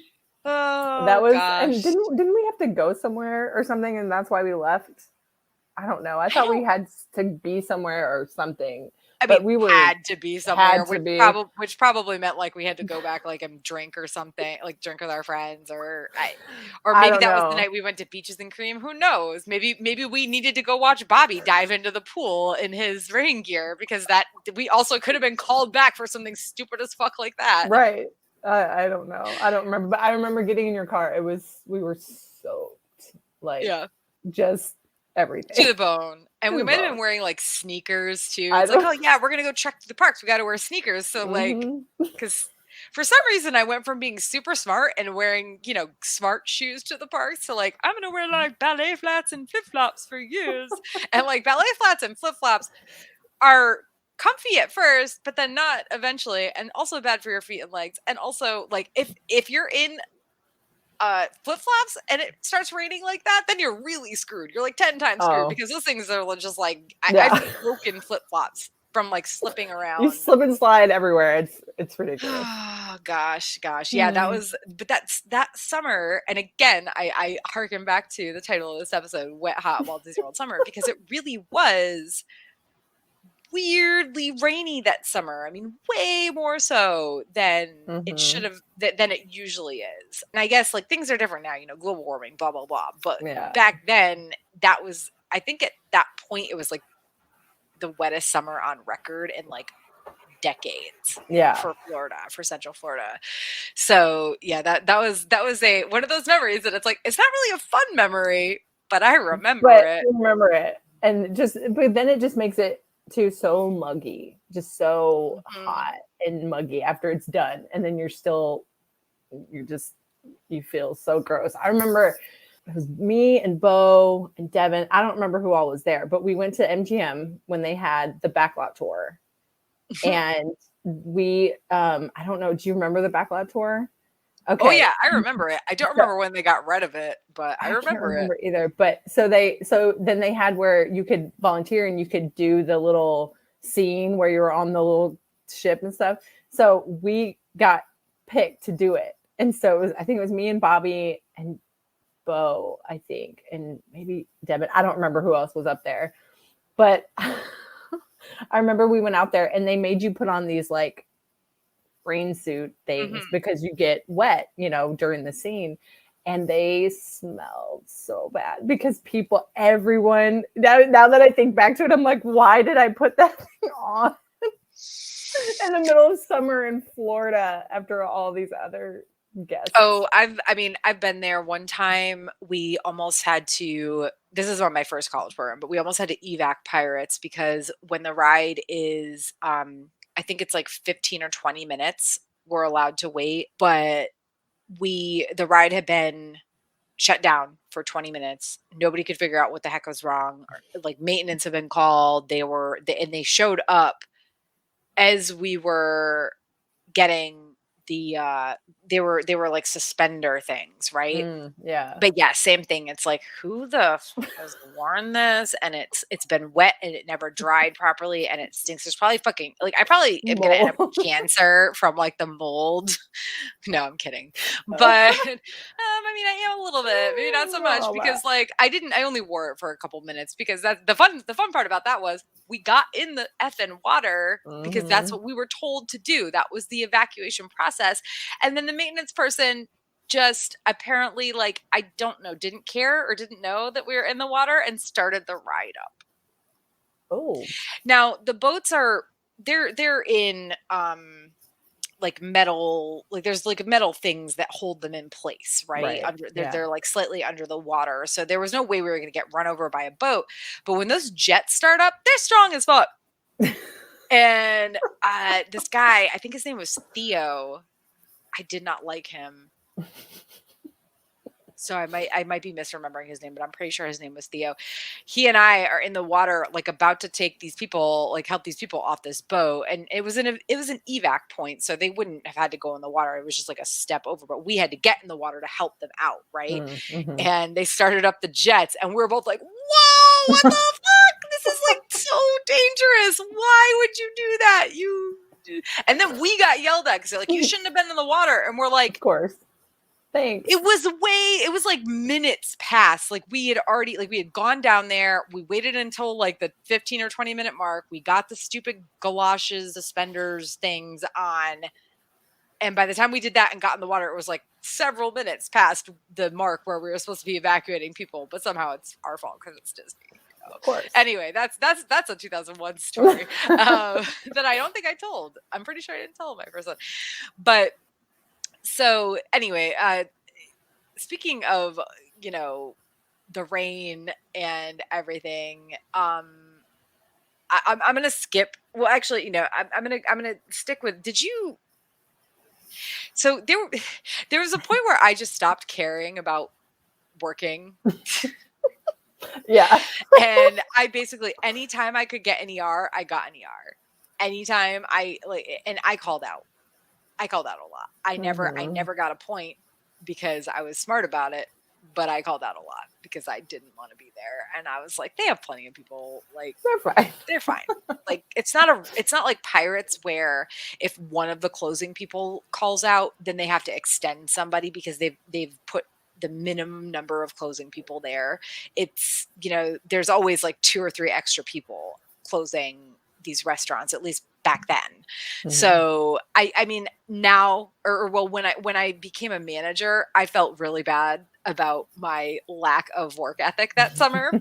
Oh, that was, gosh. and didn't we have to go somewhere or something, and that's why we left? I don't know. I thought we had to be somewhere or something. But we had to be somewhere, which probably meant like we had to go back like and drink or something, like drink with our friends, or maybe that was the night we went to Beaches and Cream. Who knows? Maybe we needed to go watch Bobby dive into the pool in his rain gear, because that we also could have been called back for something stupid as fuck like that. Right. I don't know. I don't remember, but I remember getting in your car. We were soaked, like just everything to the bone. And we might have been wearing like sneakers too. It's like, oh yeah, we're gonna go check the parks. We got to wear sneakers. So like, because for some reason I went from being super smart and wearing smart shoes to the parks to like, I'm gonna wear like ballet flats and flip flops for years. And like ballet flats and flip flops are comfy at first, but then not eventually, and also bad for your feet and legs. And also like if you're in flip-flops and it starts raining like that, then you're really screwed. You're like 10 times screwed, because those things are just like I've broken flip-flops from like slipping around. You slip and slide everywhere. It's ridiculous. Oh gosh. Yeah, that summer. And again, I harken back to the title of this episode, Wet Hot Walt Disney World Summer, because it really was weirdly rainy that summer. I mean, way more so than it should have, than it usually is. And I guess like things are different now, global warming, blah, blah, blah. But back then, that was, I think at that point, it was like the wettest summer on record in like decades. For Florida, for Central Florida. So yeah, that was one of those memories that it's like, it's not really a fun memory, but I remember it. You remember it. And but then it just makes it too so muggy, just so hot and muggy after it's done, and then you feel so gross. I remember it was me and Bo and Devin. I don't remember who all was there, but we went to MGM when they had the backlot tour, and we I don't know, do you remember the backlot tour? Okay. Oh yeah, I remember it. I don't remember when they got rid of it, but I remember it either. But so then they had where you could volunteer and you could do the little scene where you were on the little ship and stuff. So we got picked to do it, and so I think it was me and Bobby and Bo, I think, and maybe Devin. I don't remember who else was up there, but I remember we went out there and they made you put on these like rain suit things because you get wet, during the scene, and they smelled so bad because everyone now that I think back to it, I'm like, why did I put that thing on? in the middle of summer in Florida after all these other guests. Oh, I've been there one time. We almost had to, this is on my first college program, but we almost had to evac Pirates because when the ride is, I think it's like 15 or 20 minutes, we're allowed to wait, but the ride had been shut down for 20 minutes. Nobody could figure out what the heck was wrong. Like maintenance had been called. And they showed up as we were getting they were like suspender things, right? Yeah. But yeah, same thing. It's like, who the fuck has worn this? And it's been wet and it never dried properly and it stinks. There's probably fucking like I probably am gonna end up with cancer from like the mold. No, I'm kidding. But I mean, I am a little bit, maybe not so much because like I only wore it for a couple minutes because that's the fun part about that was we got in the effing water because that's what we were told to do. That was the evacuation process. And then the maintenance person just apparently like, I don't know, didn't care or didn't know that we were in the water and started the ride up. Oh. Now the boats they're in, like metal, like there's like metal things that hold them in place, right? They're like slightly under the water. So there was no way we were going to get run over by a boat. But when those jets start up, they're strong as fuck. And this guy, I think his name was Theo. I did not like him. So I might be misremembering his name, but I'm pretty sure his name was Theo. He and I are in the water, like about to take these people, like help these people off this boat. And it was an evac point. So they wouldn't have had to go in the water. It was just like a step over, but we had to get in the water to help them out. Right. And they started up the jets and we were both like, whoa, what the fuck? This is like so dangerous. Why would you do that? And then we got yelled at because they're like, you shouldn't have been in the water. And we're like, of course. Thanks. It was like minutes past. Like we had gone down there. We waited until like the 15 or 20 minute mark. We got the stupid galoshes, suspenders things on. And by the time we did that and got in the water, it was like several minutes past the mark where we were supposed to be evacuating people. But somehow it's our fault because it's Disney. Of course. Anyway, that's a 2001 story that I don't think I told. I'm pretty sure I didn't tell my first one. But so anyway, speaking of, the rain and everything, I'm going to skip. Well, actually, I'm going to stick with, so there was a point where I just stopped caring about working. Yeah. And I basically, anytime I could get an ER, I got an ER. Anytime and I called out. I called out a lot. I never got a point because I was smart about it, but I called out a lot because I didn't want to be there. And I was like, they have plenty of people. Like they're fine. Like it's not like Pirates where if one of the closing people calls out, then they have to extend somebody because they've put the minimum number of closing people there. It's, there's always like 2 or 3 extra people closing these restaurants, at least back then. Mm-hmm. So I mean now, when I became a manager, I felt really bad about my lack of work ethic that summer.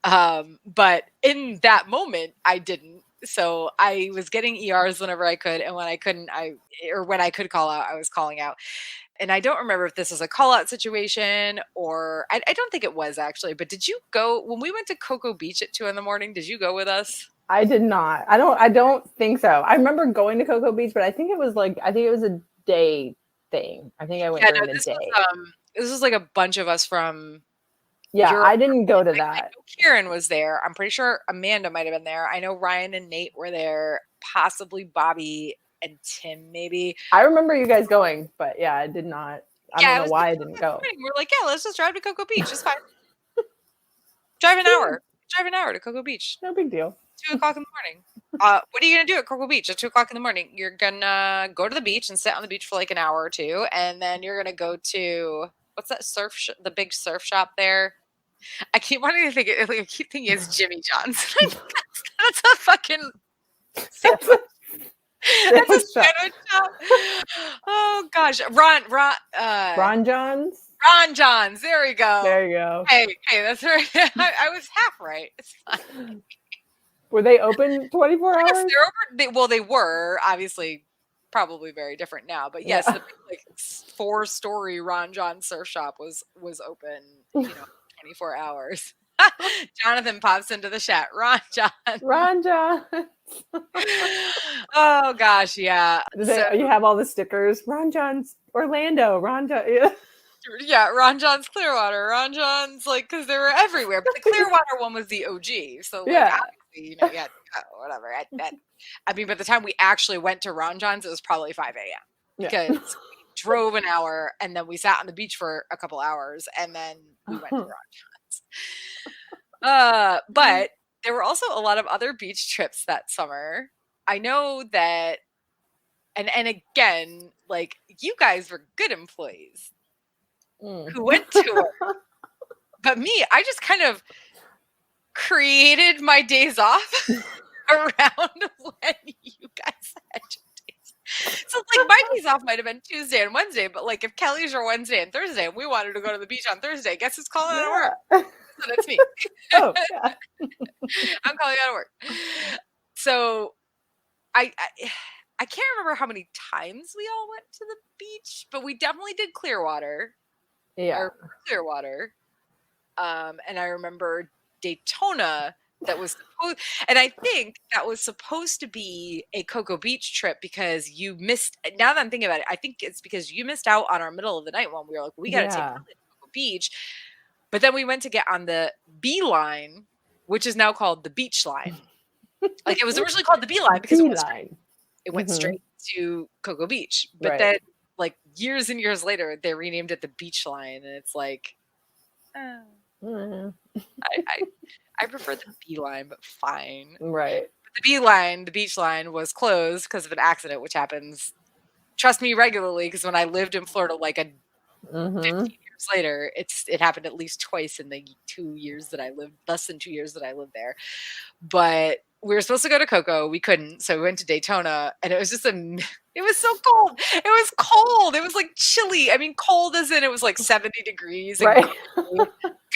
But in that moment I didn't. So I was getting ERs whenever I could. And when I couldn't, when I could call out, I was calling out. And I don't remember if this was a call out situation or I don't think it was actually, but did you go when we went to Cocoa Beach at 2 a.m? Did you go with us? I did not. I don't think so. I remember going to Cocoa Beach, but I think it was a day thing. I think I went during the day. This was like a bunch of us from Europe. I didn't go to that. I know Kieran was there. I'm pretty sure Amanda might have been there. I know Ryan and Nate were there, possibly Bobby and Tim, maybe. I remember you guys going, but yeah, I did not. I don't know why I didn't go. We're like, yeah, let's just drive to Cocoa Beach. It's fine. Drive an hour to Cocoa Beach. No big deal. 2 o'clock in the morning. What are you going to do at Cocoa Beach at 2 o'clock in the morning? You're going to go to the beach and sit on the beach for like an hour or two. And then you're going to go to, what's that the big surf shop there? I keep wanting to think I keep thinking it's Jimmy John's. That's a fucking sandwich. That's a sandwich shop. Oh gosh. Ron John's. Ron John's. There we go. There you go. Hey, that's right. I was half right. It's fine. Were they open 24 Yes, hours? they're over. They were obviously probably very different now, but yes, Yeah. the big, like 4-story Ron John surf shop was open, 24 hours. Jonathan pops into the chat. Ron John. Ron John. Oh gosh, yeah. So You have all the stickers. Ron John's Orlando. Ron John. Yeah. yeah, Ron John's Clearwater. Ron John's because they were everywhere, but the Clearwater one was the OG. So Yeah. obviously, you had whatever. I mean, by the time we actually went to Ron John's, it was probably 5 a.m. because we drove an hour and then we sat on the beach for a couple hours and then we went to Ron John's. But there were also a lot of other beach trips that summer. I know that, and again, you guys were good employees who went to work. But me, I just kind of created my days off around when you guys had your days. So my days off might have been Tuesday and Wednesday, but if Kelly's are Wednesday and Thursday and we wanted to go to the beach on Thursday, guess who's calling out of work? So that's me. Oh, yeah. I'm calling out of work. So I can't remember how many times we all went to the beach, but we definitely did Clearwater. Yeah. Or Clearwater. And I remember Daytona that was supposed, and I think that was supposed to be a Cocoa Beach trip because you missed. Now that I'm thinking about it, I think it's because you missed out on our middle of the night one. We were like, we got to take Kelly to Cocoa Beach, but then we went to get on the B line, which is now called the Beach Line. It was originally called the B Line because it went straight to Cocoa Beach, but then years and years later, they renamed it the Beach Line, and it's I prefer the B line, but fine. Right. But the B line, the beach line, was closed because of an accident, which happens, trust me, regularly. Because when I lived in Florida, 15 years later, it happened at least twice in the 2 years that I lived, less than 2 years that I lived there. But we were supposed to go to Cocoa, we couldn't, so we went to Daytona, and it was just it was so cold. It was cold. It was chilly. I mean, cold as in it was 70 degrees, and right.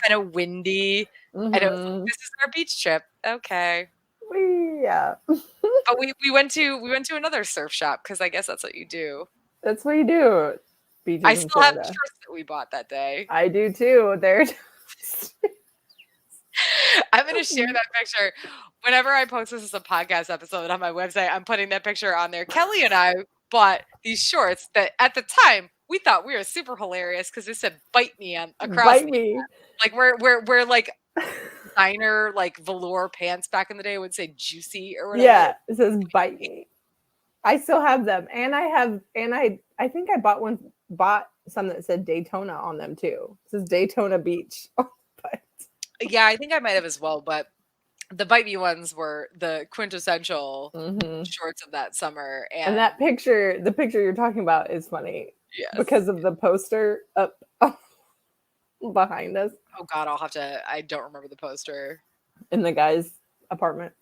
kind of windy. And it was this is our beach trip. Okay. Yeah. But we went to another surf shop because I guess that's what you do. That's what you do. Beaches I still have the shirts that we bought that day. I do too. I'm going to share that picture. Whenever I post this as a podcast episode on my website, I'm putting that picture on there. Kelly and I bought these shorts that at the time we thought we were super hilarious because it said "bite me" across. Bite me. We're designer velour pants back in the day would say "juicy" or whatever. Yeah, it says "bite me." I still have them, and I think I bought some that said Daytona on them too. It says Daytona Beach. But yeah, I think I might have as well, but the Bite Me ones were the quintessential shorts of that summer. And that picture, the picture you're talking about, is funny. Yes. Because of the poster up behind us. Oh God, I don't remember the poster. In the guy's apartment.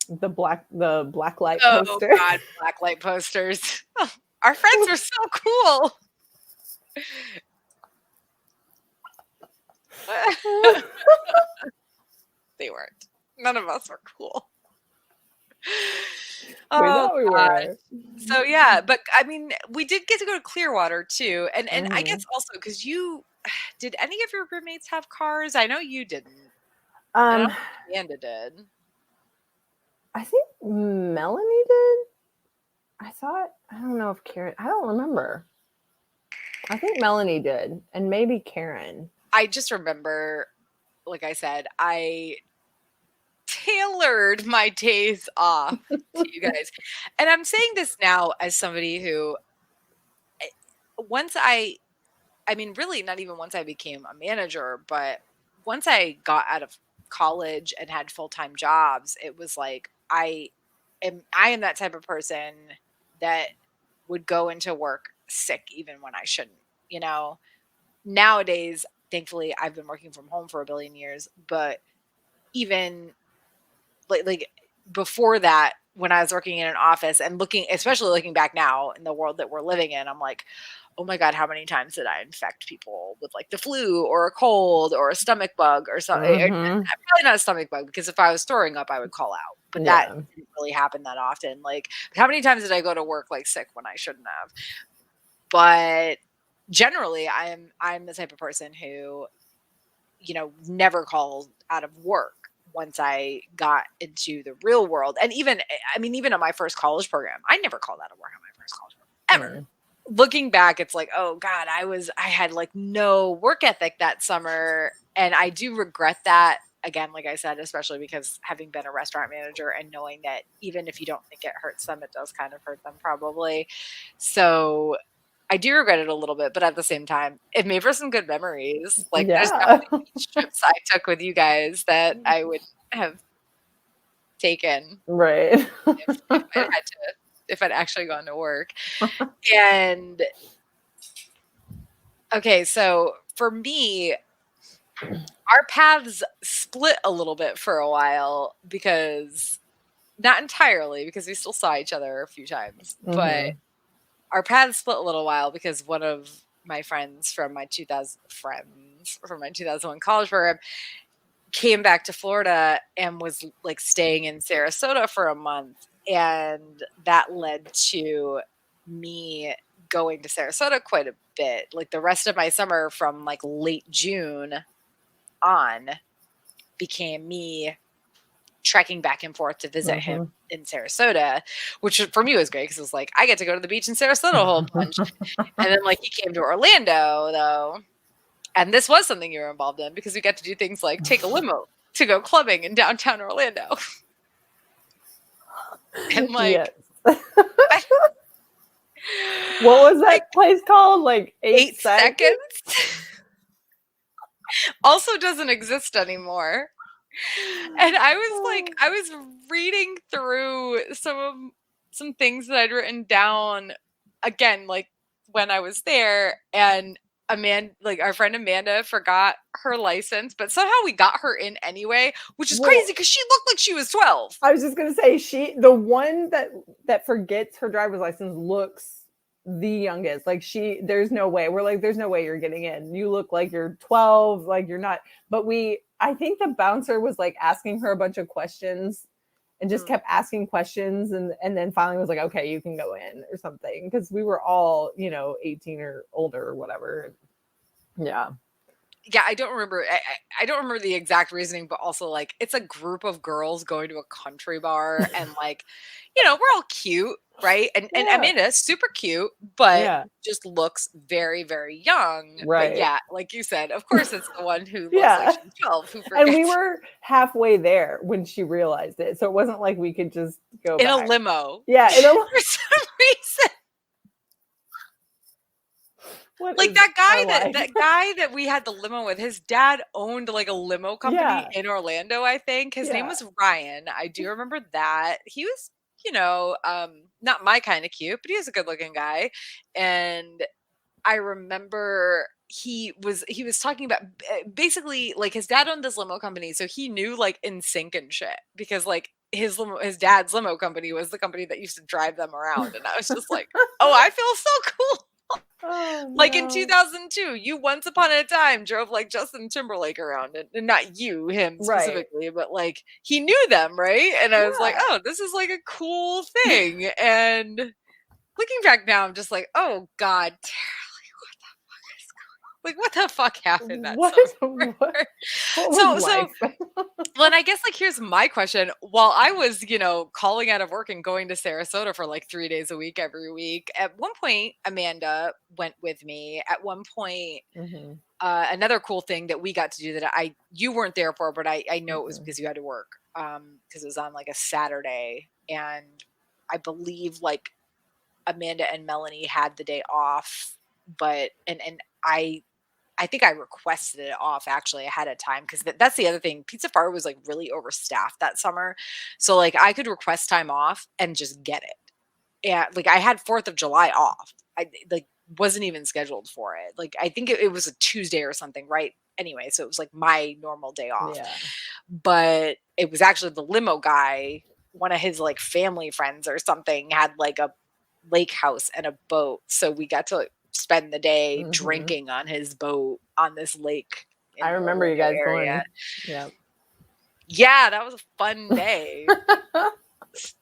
The black light poster. Oh God, black light posters. Oh, our friends were so cool. They weren't. None of us were cool. We were. So yeah, but I mean, we did get to go to Clearwater too, and I guess also because did any of your roommates have cars? I know you didn't. I don't think Amanda did. I think Melanie did. I don't know if Karen. I don't remember. I think Melanie did, and maybe Karen. I just remember, like I said, I tailored my days off to you guys. And I'm saying this now as somebody who, really not even once I became a manager, but once I got out of college and had full-time jobs, it was I am that type of person that would go into work sick even when I shouldn't, Nowadays, thankfully, I've been working from home for a billion years, but even before that, when I was working in an office and especially looking back now in the world that we're living in, I'm like, oh my God, how many times did I infect people with like the flu or a cold or a stomach bug or something? Probably not a stomach bug, because if I was throwing up, I would call out. But that didn't really happen that often. Like, how many times did I go to work like sick when I shouldn't have? But generally, I'm the type of person who, you know, never calls out of work once I got into the real world. And even, I mean, even on my first college program, I never called out of work on my first college program, ever. Looking back, it's like, oh God, I had like no work ethic that summer. And I do regret that. Again, like I said, especially because having been a restaurant manager and knowing that even if you don't think it hurts them, it does kind of hurt them probably. So I do regret it a little bit, but at the same time, it made for some good memories. Like there's definitely beach trips I took with you guys that I would have taken. Right. If I'd actually gone to work. And okay, so for me, our paths split a little bit for a while, because not entirely, because we still saw each other a few times, but our paths split a little while because one of my friends from my 2001 college program came back to Florida and was like staying in Sarasota for a month. And that led to me going to Sarasota quite a bit. Like the rest of my summer from like late June on became me trekking back and forth to visit him in Sarasota, which for me was great because it was like, I get to go to the beach in Sarasota a whole bunch. And then like he came to Orlando though. And this was something you were involved in, because we got to do things like take a limo to go clubbing in downtown Orlando. And like, what was that place called? Like 8 seconds? Also doesn't exist anymore. And I was reading through some things that I'd written down again, like when I was there, and Amanda, like our friend Amanda, forgot her license, but somehow we got her in anyway, which is crazy because she looked like she was 12. I was just gonna say, the one that forgets her driver's license looks the youngest. Like there's no way. We're like, there's no way you're getting in. You look like you're 12, like you're not. But I think the bouncer was like asking her a bunch of questions and just kept asking questions, and then finally was like, okay, you can go in or something, because we were all 18 or older or whatever. Yeah, I don't remember. I don't remember the exact reasoning, but also like it's a group of girls going to a country bar, and like we're all cute, right? And Amanda's super cute, but just looks very, very young. Right. But yeah, like you said, of course it's the one who looks like she's 12 who forgets. And we were halfway there when she realized it. So it wasn't like we could just go in back. A limo. Yeah, for some reason. Like that guy that we had the limo with, his dad owned like a limo company in Orlando, I think. His name was Ryan. I do remember that. He was, not my kind of cute, but he was a good looking guy. And I remember he was talking about basically like his dad owned this limo company. So he knew like NSYNC and shit, because like his dad's limo company was the company that used to drive them around. And I was just like, oh, I feel so cool. Oh, like in 2002, you once upon a time drove like Justin Timberlake around, and not you, him specifically, but like he knew them, right? And I was like, oh, this is like a cool thing. And looking back now, I'm just like, oh God, what the fuck happened that summer? So well, and I guess like here's my question. While I was, calling out of work and going to Sarasota for like 3 days a week every week, at one point Amanda went with me. At one point, another cool thing that we got to do that you weren't there for, but I know it was because you had to work, because it was on like a Saturday, and I believe like Amanda and Melanie had the day off, but and I think I requested it off actually ahead of time, because that's the other thing. Pizza Fire was like really overstaffed that summer. So like I could request time off and just get it. And like I had 4th of July off. I like wasn't even scheduled for it. Like I think it was a Tuesday or something, right? Anyway, so it was like my normal day off. Yeah. But it was actually the limo guy, one of his like family friends or something, had like a lake house and a boat. So we got to spend the day Mhm. drinking on his boat on this lake in I the remember you guys area. going. Yeah. Yeah, that was a fun day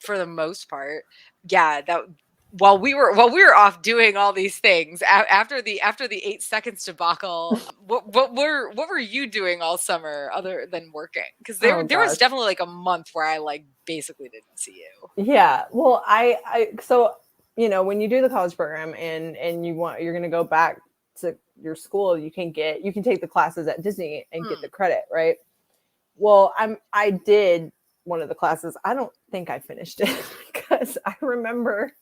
for the most part. Yeah, that while we were off doing all these things after the 8 seconds debacle, what were you doing all summer other than working? Because Oh there was gosh. definitely like a month where I like basically didn't see you. Yeah. Well, I so when you do the college program and you're going to go back to your school, you can take the classes at Disney and get the credit, right? Well, I did one of the classes. I don't think I finished it because I remember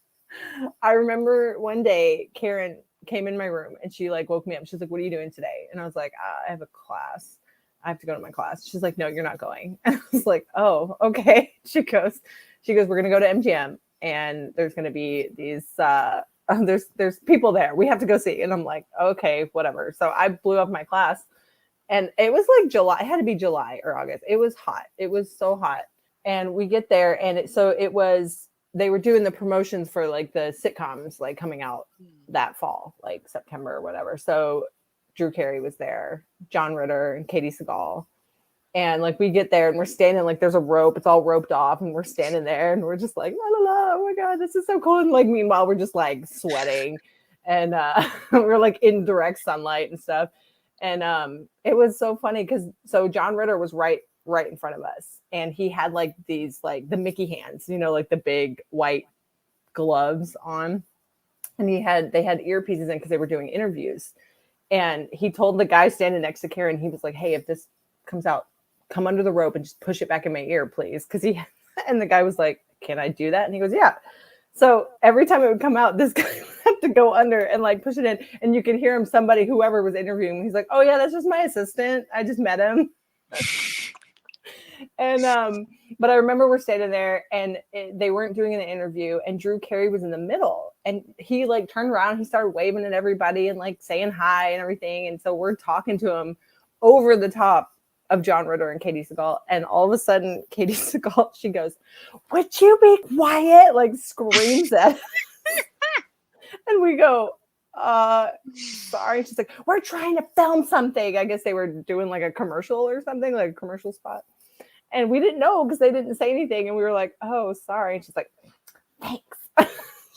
one day Karen came in my room and she like woke me up. She's like, "What are you doing today?" And I was like, "I have a class. I have to go to my class." She's like, "No, you're not going." And I was like, "Oh, okay." We're going to go to MGM and there's going to be these there's people there. We have to go see. And I'm like, "Okay, whatever." So I blew up my class. And it was like July. It had to be July or August. It was hot. It was so hot. And we get there, and they were doing the promotions for like the sitcoms like coming out that fall, like September or whatever. So Drew Carey was there, John Ritter and Katie Seagal. And like we get there and we're standing, like there's a rope, it's all roped off, and we're standing there and we're just like, la la la, oh my God, this is so cool. And like meanwhile, we're just like sweating and we're like in direct sunlight and stuff. And it was so funny because John Ritter was right in front of us, and he had like these like the Mickey hands, like the big white gloves on, and they had earpieces in because they were doing interviews. And he told the guy standing next to Karen, he was like, "Hey, if this comes out, come under the rope and just push it back in my ear, please." And the guy was like, "Can I do that?" And he goes, "Yeah." So every time it would come out, this guy would have to go under and like push it in. And you could hear him, whoever was interviewing, he's like, "Oh yeah, that's just my assistant. I just met him." And but I remember we're standing there and they weren't doing an interview, and Drew Carey was in the middle, and he like turned around, he started waving at everybody and like saying hi and everything. And so we're talking to him over the top of John Ritter and Katie Seagal, and all of a sudden Katie Seagal, she goes, "Would you be quiet?" Like screams at us. And we go, sorry. She's like, "We're trying to film something." I guess they were doing like a commercial or something, like a commercial spot. And we didn't know because they didn't say anything. And we were like, "Oh, sorry." And she's like, "Thanks."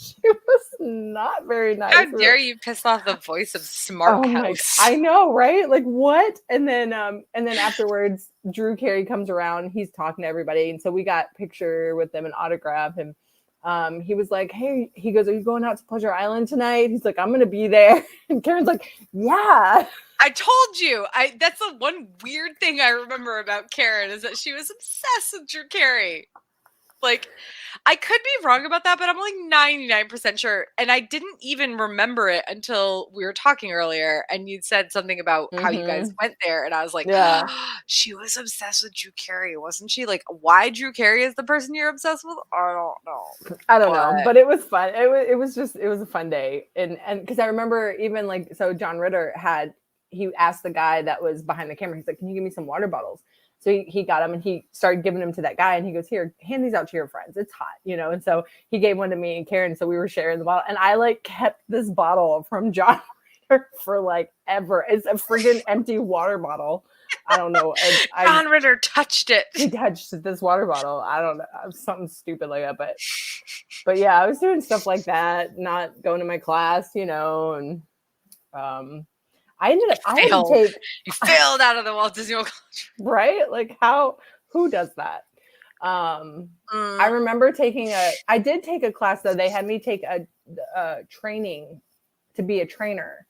She was not very nice. How dare you piss off the voice of Smart House? I know, right? Like what? And then afterwards, Drew Carey comes around. He's talking to everybody, and so we got picture with them and autograph. And he was like, "Hey," he goes, "Are you going out to Pleasure Island tonight?" He's like, "I'm gonna be there." And Karen's like, "Yeah." I told you. That's the one weird thing I remember about Karen is that she was obsessed with Drew Carey. Like, I could be wrong about that, but I'm like 99% sure. And I didn't even remember it until we were talking earlier, and you said something about how you guys went there, and I was like, Yeah. she was obsessed with Drew Carey, wasn't she? Like, why Drew Carey is the person you're obsessed with? I don't know. But it was fun. It was a fun day. And because I remember even like, so John Ritter he asked the guy that was behind the camera, he's like, "Can you give me some water bottles?" So he got them and he started giving them to that guy, and he goes, "Here, hand these out to your friends. It's hot," And so he gave one to me and Karen. So we were sharing the bottle, and I like kept this bottle from John Ritter for like ever. It's a friggin' empty water bottle. I don't know. John Ritter touched it. He touched this water bottle. I don't know, something stupid like that. But yeah, I was doing stuff like that, not going to my class, and you failed out of the Walt Disney World College. Right? Like who does that? I remember I did take a class though. They had me take a training to be a trainer.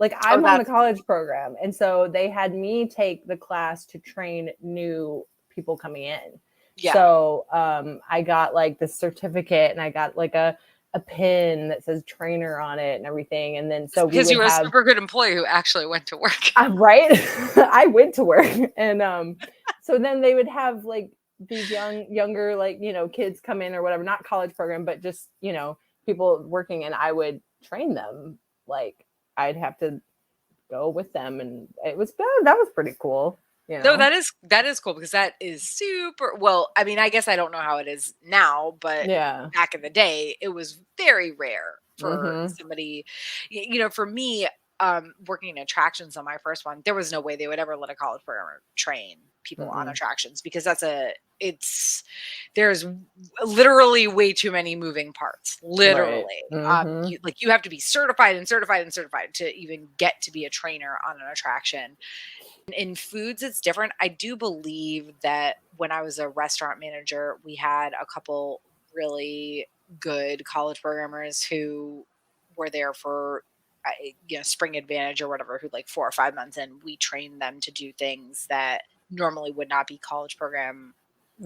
Like I'm on the college program. And so they had me take the class to train new people coming in. Yeah. So I got like the certificate, and I got like a pin that says trainer on it and everything. And then so because you were a super good employee who actually went to work. Right. I went to work. And so then they would have like these younger, like, kids come in or whatever, not college program, but just, people working, and I would train them. Like I'd have to go with them, and that was pretty cool. No, that is cool, because that is super well. I mean, I guess I don't know how it is now, but back in the day, it was very rare for somebody, for me, working in attractions on my first one, there was no way they would ever let a college programmer train people on attractions, because there's literally way too many moving parts, literally. Right. You have to be certified and certified and certified to even get to be a trainer on an attraction. In foods, it's different. I do believe that when I was a restaurant manager, we had a couple really good college programmers who were there for spring advantage or whatever, who like 4 or 5 months in, we trained them to do things that normally would not be college program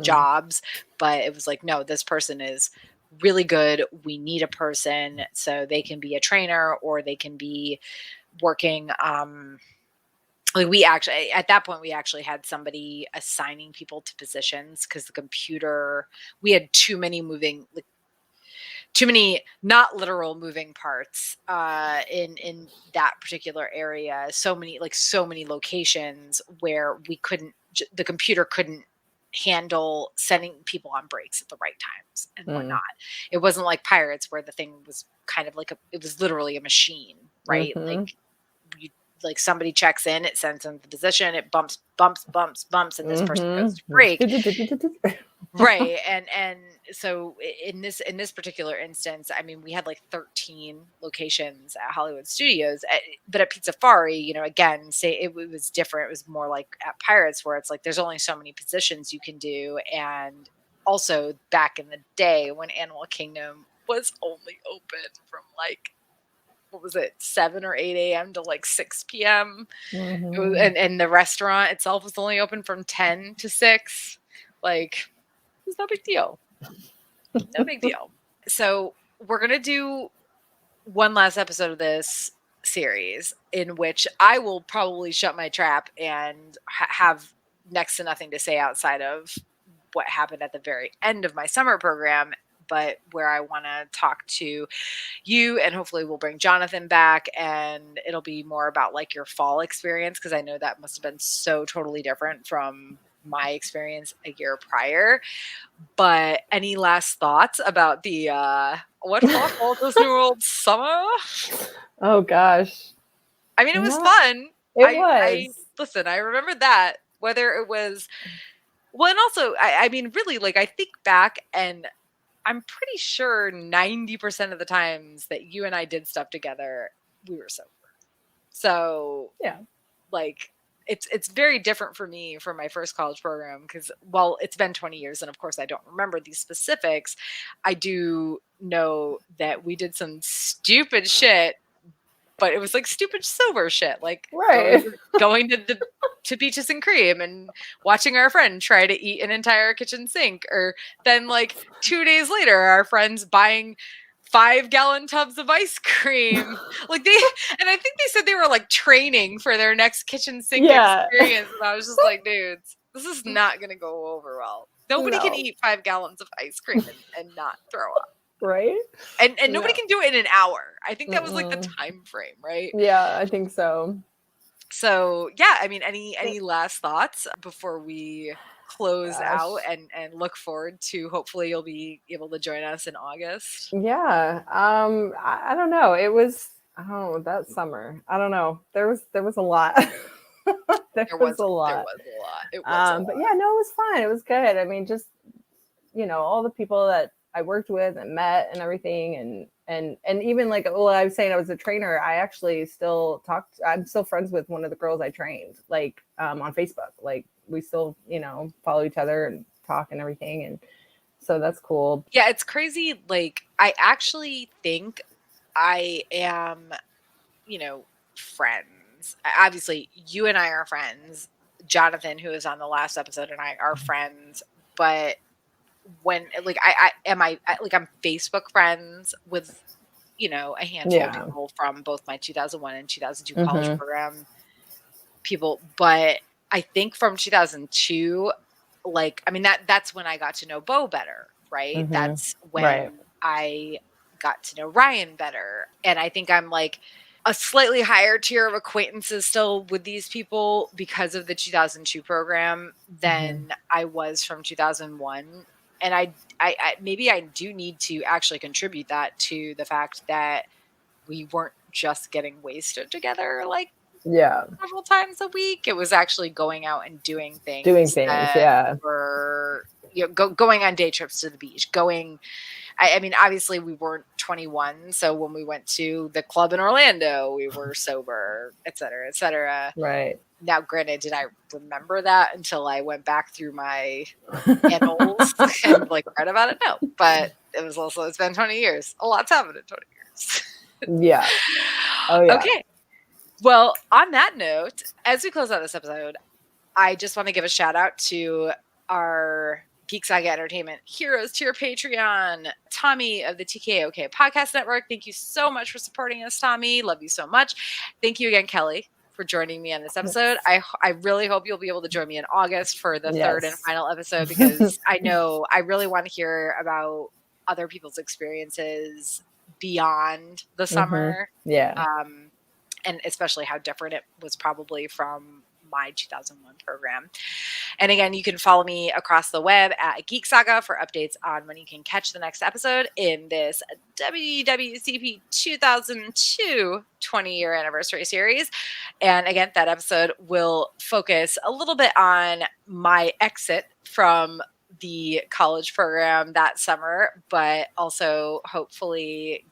jobs. But it was like, no, this person is really good. We need a person, so they can be a trainer or they can be working. Like at that point, we actually had somebody assigning people to positions, because we had too many not literal moving parts in that particular area. So many locations where the computer couldn't handle sending people on breaks at the right times and whatnot. It wasn't like Pirates, where the thing was kind of it was literally a machine, right? Like somebody checks in, it sends them to the position, it bumps, and this person goes to break. Right. And so in this particular instance, I mean, we had like 13 locations at Hollywood Studios, but at Pizza Fari, again, it was different. It was more like at Pirates, where it's like there's only so many positions you can do. And also back in the day when Animal Kingdom was only open from like, what was it, 7 or 8 a.m. to like 6 p.m. It was, and the restaurant itself was only open from 10 to 6. Like, it's no big deal. No big deal. So we're going to do one last episode of this series, in which I will probably shut my trap and have next to nothing to say outside of what happened at the very end of my summer program, but where I want to talk to you, and hopefully we'll bring Jonathan back, and it'll be more about like your fall experience, because I know that must have been so totally different from my experience a year prior. But any last thoughts about the Walt Disney World summer? Oh gosh. I mean, it was fun. It was. Listen, I remember that, whether it was, well, and also, I mean, really, like, I think back, and I'm pretty sure 90% of the times that you and I did stuff together, we were sober. So, yeah, like, it's very different for me for my first college program, because while it's been 20 years and of course I don't remember these specifics, I do know that we did some stupid shit, but it was like stupid sober shit, like right. going to Beaches and Cream and watching our friend try to eat an entire kitchen sink, or then like 2 days later our friends buying 5-gallon tubs of ice cream. Like and I think they said they were like training for their next kitchen sink experience. And I was just like, dudes, this is not going to go over well. Nobody can eat 5 gallons of ice cream and not throw up. Right. And nobody can do it in an hour. I think that was like the time frame, right? Yeah, I think so. So yeah, I mean, any last thoughts before we close out and look forward to, hopefully you'll be able to join us in August? Yeah. I don't know. It was, that summer. I don't know. There was a lot. There was a lot. It was but yeah, no, it was fun. It was good. I mean, just, all the people that I worked with and met and everything, and even like, well, I was saying I was a trainer. I actually I'm still friends with one of the girls I trained, like on Facebook. Like we still, follow each other and talk and everything. And so that's cool. Yeah, it's crazy. Like, I actually think I am, friends. Obviously, you and I are friends. Jonathan, who is on the last episode, and I are friends. But when, like, I'm Facebook friends with, a handful of people from both my 2001 and 2002 college program people. But I think from 2002, like, I mean, that's when I got to know Bo better, right? That's when I got to know Ryan better. And I think I'm like a slightly higher tier of acquaintances still with these people because of the 2002 program than I was from 2001. And I maybe I do need to actually contribute that to the fact that we weren't just getting wasted together like several times a week. It was actually going out and doing things that were, going on day trips to the beach, I mean, obviously we weren't 21. So when we went to the club in Orlando, we were sober, et cetera, et cetera. Right. Now, granted, did I remember that until I went back through my annals and read about it? No, but it's been 20 years. A lot's happened in 20 years. Yeah. Oh, yeah. Okay. Well, on that note, as we close out this episode, I just want to give a shout out to our Geek Saga Entertainment heroes to your Patreon, Tommy of the TKOK Podcast Network. Thank you so much for supporting us, Tommy. Love you so much. Thank you again, Kelly, for joining me on this episode. I really hope you'll be able to join me in August for the third and final episode, because I know I really want to hear about other people's experiences beyond the summer. Yeah. And especially how different it was probably from my 2001 program. And again, you can follow me across the web at Geek Saga for updates on when you can catch the next episode in this WDWCP 2002 20-year anniversary series. And again, that episode will focus a little bit on my exit from the college program that summer, but also hopefully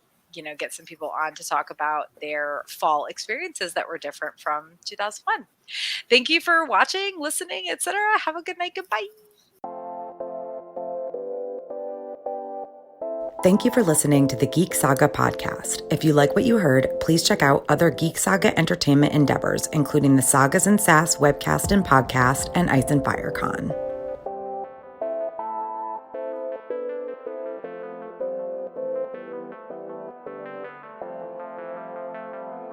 get some people on to talk about their fall experiences that were different from 2001. Thank you for watching, listening, etc. Have a good night. Goodbye. Thank you for listening to the Geek Saga podcast. If you like what you heard, please check out other Geek Saga entertainment endeavors, including the Sagas and Sass webcast and podcast and Ice and Fire Con.